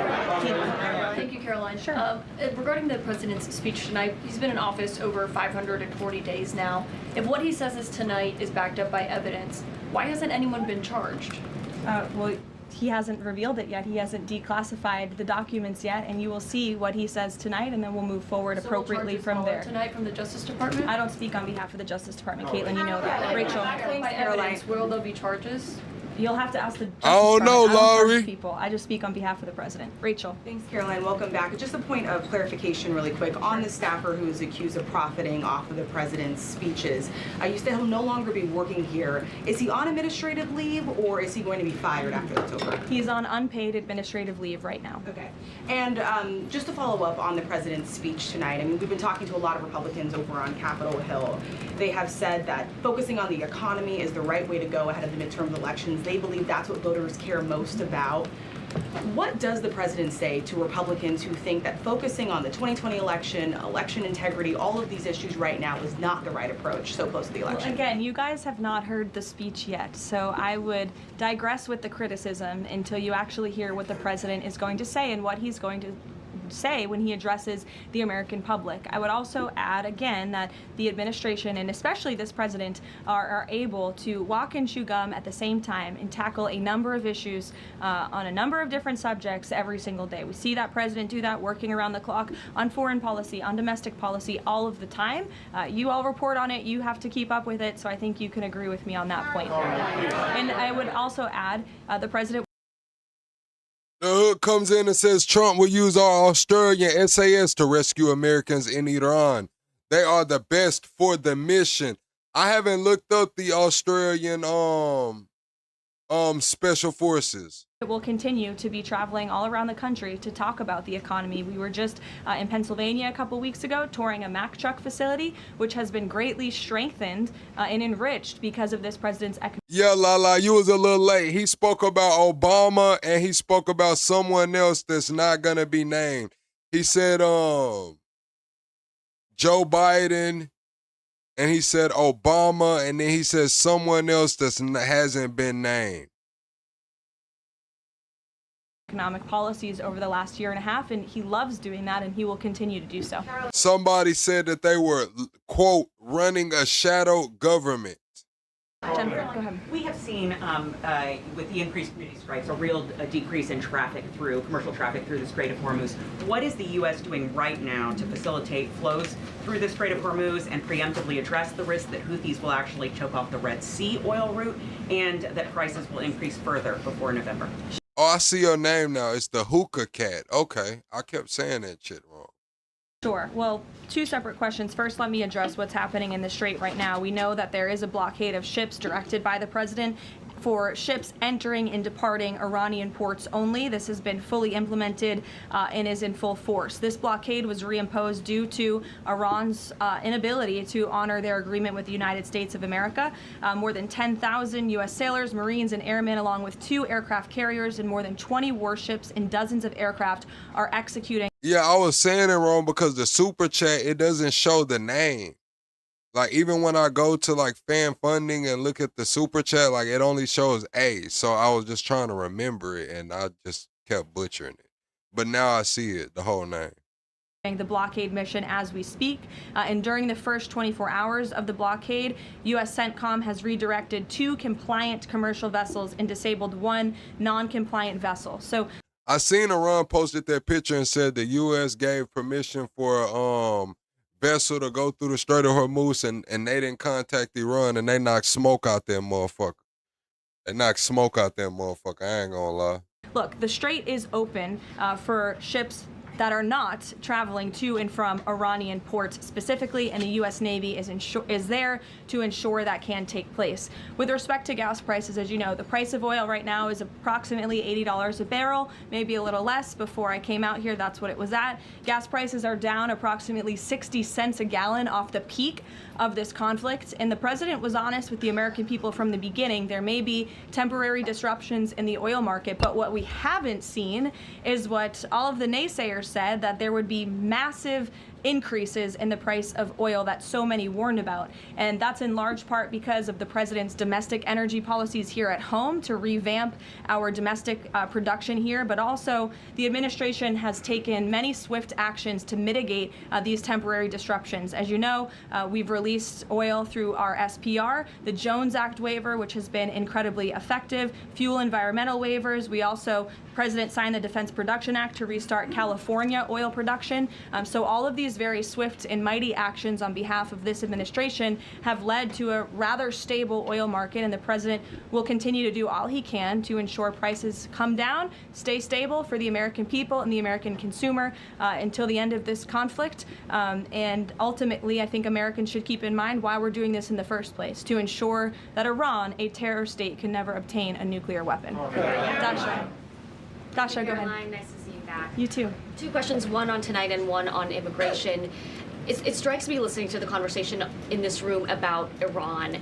Thank you, Caroline. Sure. Regarding the president's speech tonight, he's been in office over 540 days now. If what he says is tonight is backed up by evidence, why hasn't anyone been charged? Well, he hasn't revealed it yet. He hasn't declassified the documents yet, and you will see what he says tonight, and then we'll move forward appropriately from there. Tonight from the Justice Department? I don't speak on behalf of the Justice Department, Caitlin. You know that. Rachel. By evidence, will there be charges? You'll have to ask the Justice Oh no, Laurie. People. I just speak on behalf of the president. Rachel. Thanks, Caroline. Welcome back. Just a point of clarification really quick. On the staffer who is accused of profiting off of the president's speeches, you said he'll no longer be working here. Is he on administrative leave or is he going to be fired after that's over? He's on unpaid administrative leave right now. Okay. And just to follow up on the president's speech tonight, I mean, we've been talking to a lot of Republicans over on Capitol Hill. They have said that focusing on the economy is the right way to go ahead of the midterm elections. They believe that's what voters care most about. What does the president say to Republicans who think that focusing on the 2020 election, election integrity, all of these issues right now is not the right approach so close to the election? Well, again, you guys have not heard the speech yet, so I would digress with the criticism until you actually hear what the president is going to say and what he's going to say when he addresses the American public. I would also add again that the administration and especially this president are able to walk and chew gum at the same time and tackle a number of issues on a number of different subjects every single day. We see that president do that working around the clock on foreign policy, on domestic policy, all of the time. You all report on it, you have to keep up with it, so I think you can agree with me on that point. And I would also add the president Look comes in and says Trump will use our Australian SAS to rescue Americans in Iran. They are the best for the mission. I haven't looked up the Australian special forces. We'll continue to be traveling all around the country to talk about the economy. We were just in Pennsylvania a couple weeks ago touring a Mack truck facility, which has been greatly strengthened and enriched because of this president's economic. Yeah, Lala, you was a little late. He spoke about Obama and he spoke about someone else that's not gonna be named. He said Joe Biden, and he said Obama, and then he said someone else that hasn't been named. Economic policies over the last year and a half, and he loves doing that, and he will continue to do so. Somebody said that they were, quote, running a shadow government. Jennifer, go ahead. We have seen, with the increased community strikes, a real decrease in commercial traffic through the Strait of Hormuz. What is the U.S. doing right now to facilitate flows through the Strait of Hormuz and preemptively address the risk that Houthis will actually choke off the Red Sea oil route and that prices will increase further before November? Oh, I see your name now. It's the hookah cat. Okay, I kept saying that shit wrong. Sure. Well, two separate questions. First, let me address what's happening in the Strait right now. We know that there is a blockade of ships directed by the president for ships entering and departing Iranian ports only. This has been fully implemented and is in full force. This blockade was reimposed due to Iran's inability to honor their agreement with the United States of America. More than 10,000 U.S. sailors, Marines, and airmen, along with 2 aircraft carriers and more than 20 warships and dozens of aircraft, are executing. Yeah, I was saying it wrong because the super chat, it doesn't show the name. Like, even when I go to, like, fan funding and look at the super chat, like, it only shows A. So I was just trying to remember it, and I just kept butchering it. But now I see it, the whole name. The blockade mission as we speak. And during the first 24 hours of the blockade, U.S. CENTCOM has redirected 2 compliant commercial vessels and disabled 1 non-compliant vessel. So I seen Iran posted that picture and said the U.S. gave permission for vessel to go through the Strait of Hormuz, and they didn't contact Iran, and they knocked smoke out that motherfucker. They knocked smoke out that motherfucker, I ain't gonna lie. look, the strait is open for ships that are not traveling to and from Iranian ports specifically, and the U.S. Navy is there to ensure that can take place. With respect to gas prices, as you know, the price of oil right now is approximately $80 a barrel, maybe a little less. Before I came out here, that's what it was at. Gas prices are down approximately 60 cents a gallon off the peak of this conflict, and the president was honest with the American people from the beginning. There may be temporary disruptions in the oil market, but what we haven't seen is what all of the naysayers said, that there would be massive increases in the price of oil that so many warned about. And that's in large part because of the president's domestic energy policies here at home to revamp our domestic production here, but also the administration has taken many swift actions to mitigate these temporary disruptions. As you know, we've released oil through our SPR, the Jones Act waiver, which has been incredibly effective, fuel environmental waivers. We also, President signed the Defense Production Act to restart California oil production. So all of these very swift and mighty actions on behalf of this administration have led to a rather stable oil market, and the president will continue to do all he can to ensure prices come down, stay stable for the American people and the American consumer until the end of this conflict. And ultimately, I think Americans should keep in mind why we're doing this in the first place, to ensure that Iran, a terror state, can never obtain a nuclear weapon. Dasha, go ahead. Nice to see you back. You too. 2 questions, one on tonight and one on immigration. It strikes me listening to the conversation in this room about Iran,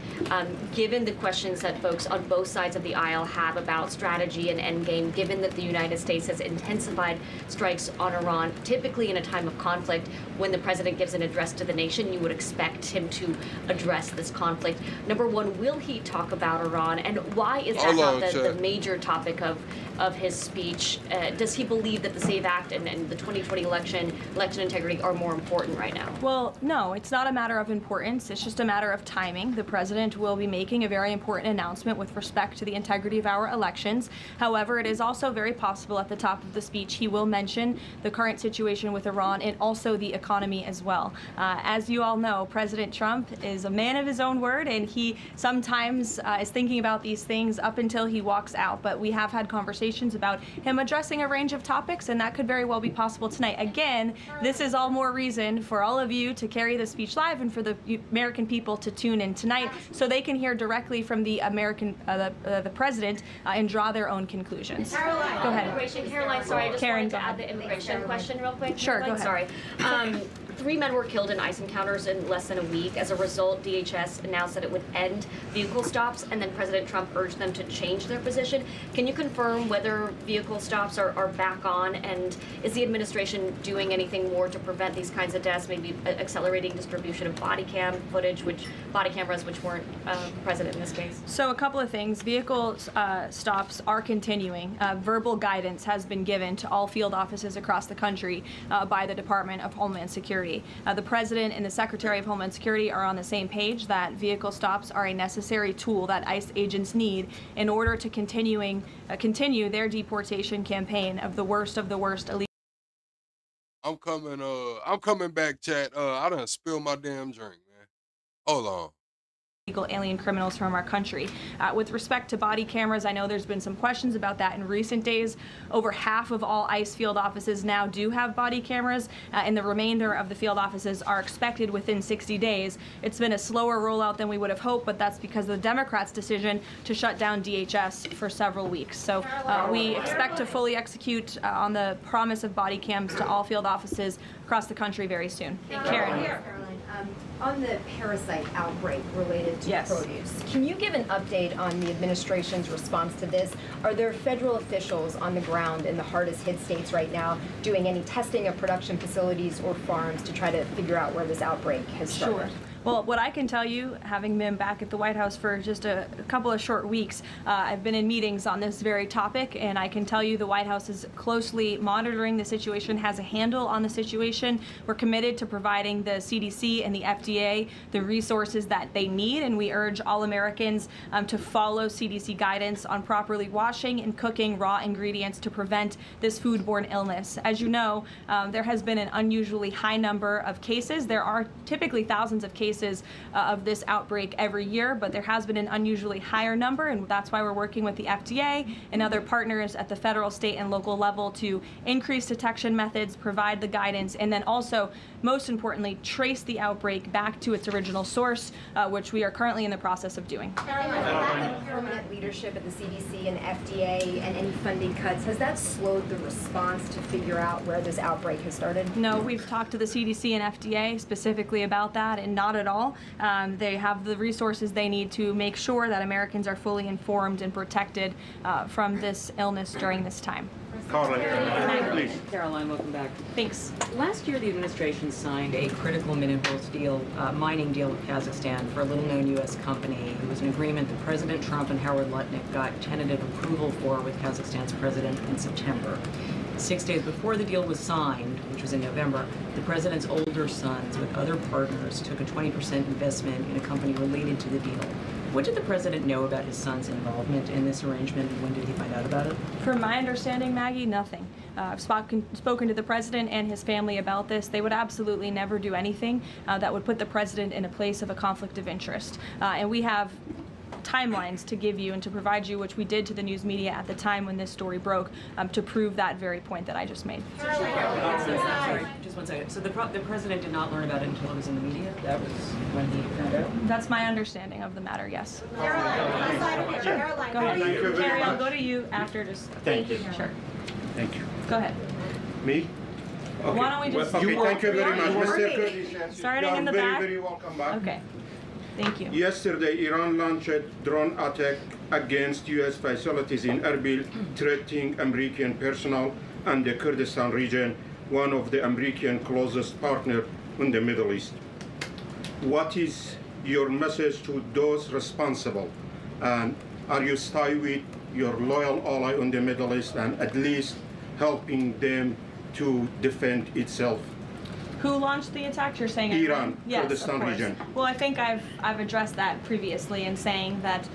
given the questions that folks on both sides of the aisle have about strategy and endgame, given that the United States has intensified strikes on Iran, typically in a time of conflict, when the president gives an address to the nation, you would expect him to address this conflict. Number one, will he talk about Iran, and why is that not the major topic of his speech? Does he believe that the SAVE Act and the 2020 election integrity are more important right now? Well, no, it's not a matter of importance. It's just a matter of timing. The president will be making a very important announcement with respect to the integrity of our elections. However, it is also very possible at the top of the speech he will mention the current situation with Iran and also the economy as well. As you all know, President Trump is a man of his own word, and he sometimes is thinking about these things up until he walks out. But we have had conversations about him addressing a range of topics, and that could very well be possible tonight. Again, this is all more reason for all of you to carry the speech live and for the American people to tune in tonight so they can hear directly from the the president and draw their own conclusions. Caroline, go ahead. Immigration. Caroline, sorry, I just Karen, wanted to add the immigration question real quick. Sure, go Caroline, ahead. Sorry. 3 men were killed in ICE encounters in less than a week. As a result, DHS announced that it would end vehicle stops, and then President Trump urged them to change their position. Can you confirm whether vehicle stops are back on, and is the administration doing anything more to prevent these kinds of deaths, maybe accelerating distribution of body cameras, which weren't present in this case? So a couple of things. Vehicle stops are continuing. Verbal guidance has been given to all field offices across the country by the Department of Homeland Security. The President and the Secretary of Homeland Security are on the same page that vehicle stops are a necessary tool that ICE agents need in order to continue their deportation campaign of the worst illegal. I'm coming back, chat. I done spilled my damn drink, man. Hold on. Illegal alien criminals from our country. With respect to body cameras, I know there's been some questions about that in recent days. Over half of all ICE field offices now do have body cameras, and the remainder of the field offices are expected within 60 days. It's been a slower rollout than we would have hoped, but that's because of the Democrats' decision to shut down DHS for several weeks. So we expect to fully execute on the promise of body cams to all field offices across the country very soon. Karen. On the parasite outbreak related to produce, can you give an update on the administration's response to this? Are there federal officials on the ground in the hardest hit states right now doing any testing of production facilities or farms to try to figure out where this outbreak has started? Sure. Well, what I can tell you, having been back at the White House for just a couple of short weeks, I've been in meetings on this very topic, and I can tell you the White House is closely monitoring the situation, has a handle on the situation. We're committed to providing the CDC and the FDA the resources that they need, and we urge all Americans to follow CDC guidance on properly washing and cooking raw ingredients to prevent this foodborne illness. As you know, there has been an unusually high number of cases. There are typically thousands of cases of this outbreak every year, but there has been an unusually higher number, and that's why we're working with the FDA and other partners at the federal, state, and local level to increase detection methods, provide the guidance, and then also, most importantly, trace the outbreak back to its original source, which we are currently in the process of doing. Lack of permanent leadership at the CDC and FDA and any funding cuts, has that slowed the response to figure out where this outbreak has started? No, we've talked to the CDC and FDA specifically about that, and not at all. They have the resources they need to make sure that Americans are fully informed and protected from this illness during this time. Caroline, welcome back. Thanks. Last year, the administration signed a critical minerals deal, mining deal with Kazakhstan for a little-known U.S. company. It was an agreement that President Trump and Howard Lutnick got tentative approval for with Kazakhstan's president in September. 6 days before the deal was signed, which was in November, the president's older sons with other partners took a 20% investment in a company related to the deal. What did the president know about his son's involvement in this arrangement, and when did he find out about it? From my understanding, Maggie, nothing. I've spoken to the president and his family about this. They would absolutely never do anything that would put the president in a place of a conflict of interest. And we have timelines to give you and to provide you, which we did to the news media at the time when this story broke, to prove that very point that I just made. Sorry, just 1 second. So the president did not learn about it until it was in the media? That was when he found out? That's my understanding of the matter, yes. Caroline, Go ahead. Carrie, I'll go to you after. Just Thank you. Sure. Thank you. Go ahead. Me? Okay. Why don't we just... Okay, thank you very much, Mr. Curtis. Starting in the back. Very welcome back. Okay. Thank you. Yesterday, Iran launched a drone attack against U.S. facilities in Erbil, threatening American personnel and the Kurdistan region, one of the American closest partners in the Middle East. What is your message to those responsible? And are you still with your loyal ally in the Middle East and at least helping them to defend itself? Who launched the attacks? You're saying Iran, yes, Kurdistan of course. region. Well, I think I've addressed that previously in saying that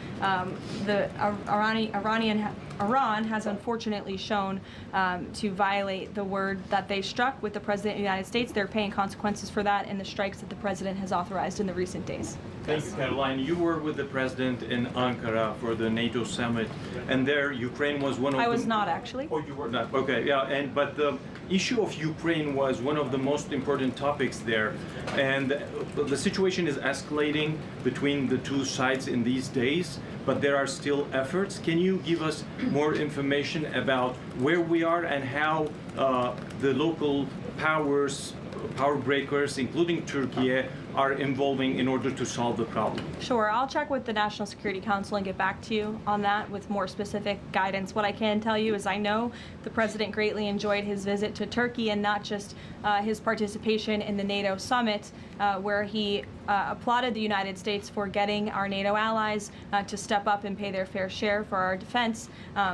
Iran has unfortunately shown to violate the word that they struck with the President of the United States. They're paying consequences for that in the strikes that the President has authorized in the recent days. Thank you, Caroline. You were with the President in Ankara for the NATO summit, and there Ukraine was one of I was not, actually. Oh, you were not. Okay, yeah, but the issue of Ukraine was one of the most important topics there, and the situation is escalating between the two sides in these days, but there are still efforts. Can you give us more information about where we are and how the local power breakers, including Turkey, are involving in order to solve the problem? Sure, I'll check with the National Security Council and get back to you on that with more specific guidance. What I can tell you is I know the President greatly enjoyed his visit to Turkey, and not just his participation in the NATO summit, where he applauded the United States for getting our NATO allies to step up and pay their fair share for our defense,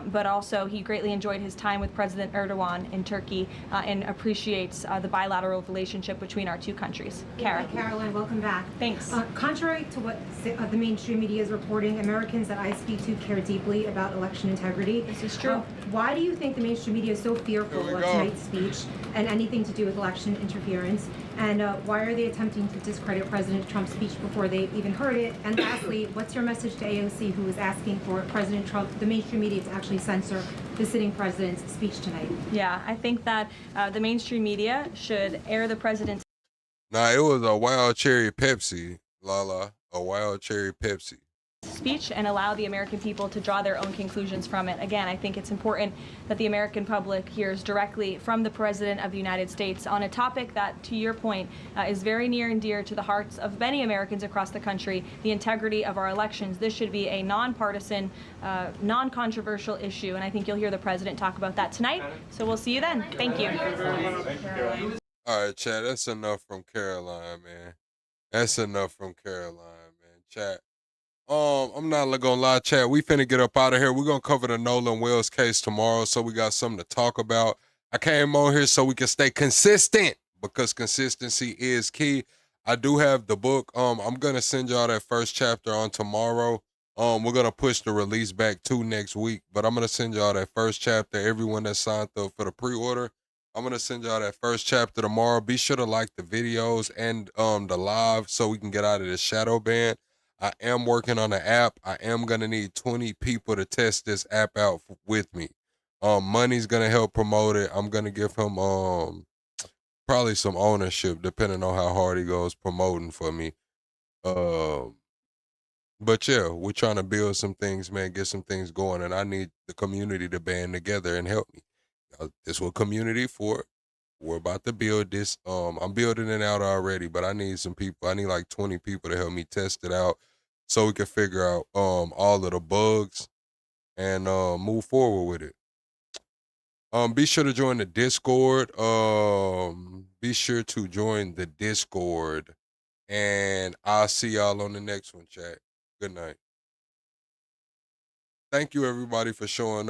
but also he greatly enjoyed his time with President Erdogan in Turkey and appreciates the bilateral relationship between our two countries. Kara. Caroline, welcome back. Thanks. Contrary to what the mainstream media is reporting, Americans that I speak to care deeply about election integrity. This is true. Why do you think the mainstream media is so fearful of tonight's speech and anything to do with election interference? And why are they attempting to discredit President Trump's speech before they've even heard it? And lastly, what's your message to AOC, who is asking for President Trump, the mainstream media, to actually censor the sitting president's speech tonight? Yeah, I think that the mainstream media should air the president's. Nah, it was a wild cherry Pepsi, Lala, a wild cherry Pepsi. Speech and allow the American people to draw their own conclusions from it. Again, I think it's important that the American public hears directly from the President of the United States on a topic that, to your point, is very near and dear to the hearts of many Americans across the country, the integrity of our elections. This should be a nonpartisan, non-controversial issue, and I think you'll hear the President talk about that tonight. So we'll see you then. Thank you. All right, chat, that's enough from Caroline, man. That's enough from Caroline, man. Chat. I'm not gonna lie, chat. We finna get up out of here. We're gonna cover the Nolan Wells case tomorrow, so we got something to talk about. I came on here so we can stay consistent, because consistency is key. I do have the book. I'm gonna send y'all that first chapter on tomorrow. We're gonna push the release back to next week, but I'm gonna send y'all that first chapter. Everyone that signed up for the pre-order, I'm gonna send y'all that first chapter tomorrow. Be sure to like the videos and the live so we can get out of the shadow ban. I am working on the app. I am gonna need 20 people to test this app out with me. Money's gonna help promote it. I'm gonna give him probably some ownership, depending on how hard he goes promoting for me. But yeah, we're trying to build some things, man, get some things going, and I need the community to band together and help me. This what community for. We're about to build this. I'm building it out already, but I need some people. I need like 20 people to help me test it out so we can figure out all of the bugs and move forward with it. Be sure to join the Discord. Be sure to join the Discord. And I'll see y'all on the next one, chat. Good night. Thank you, everybody, for showing up.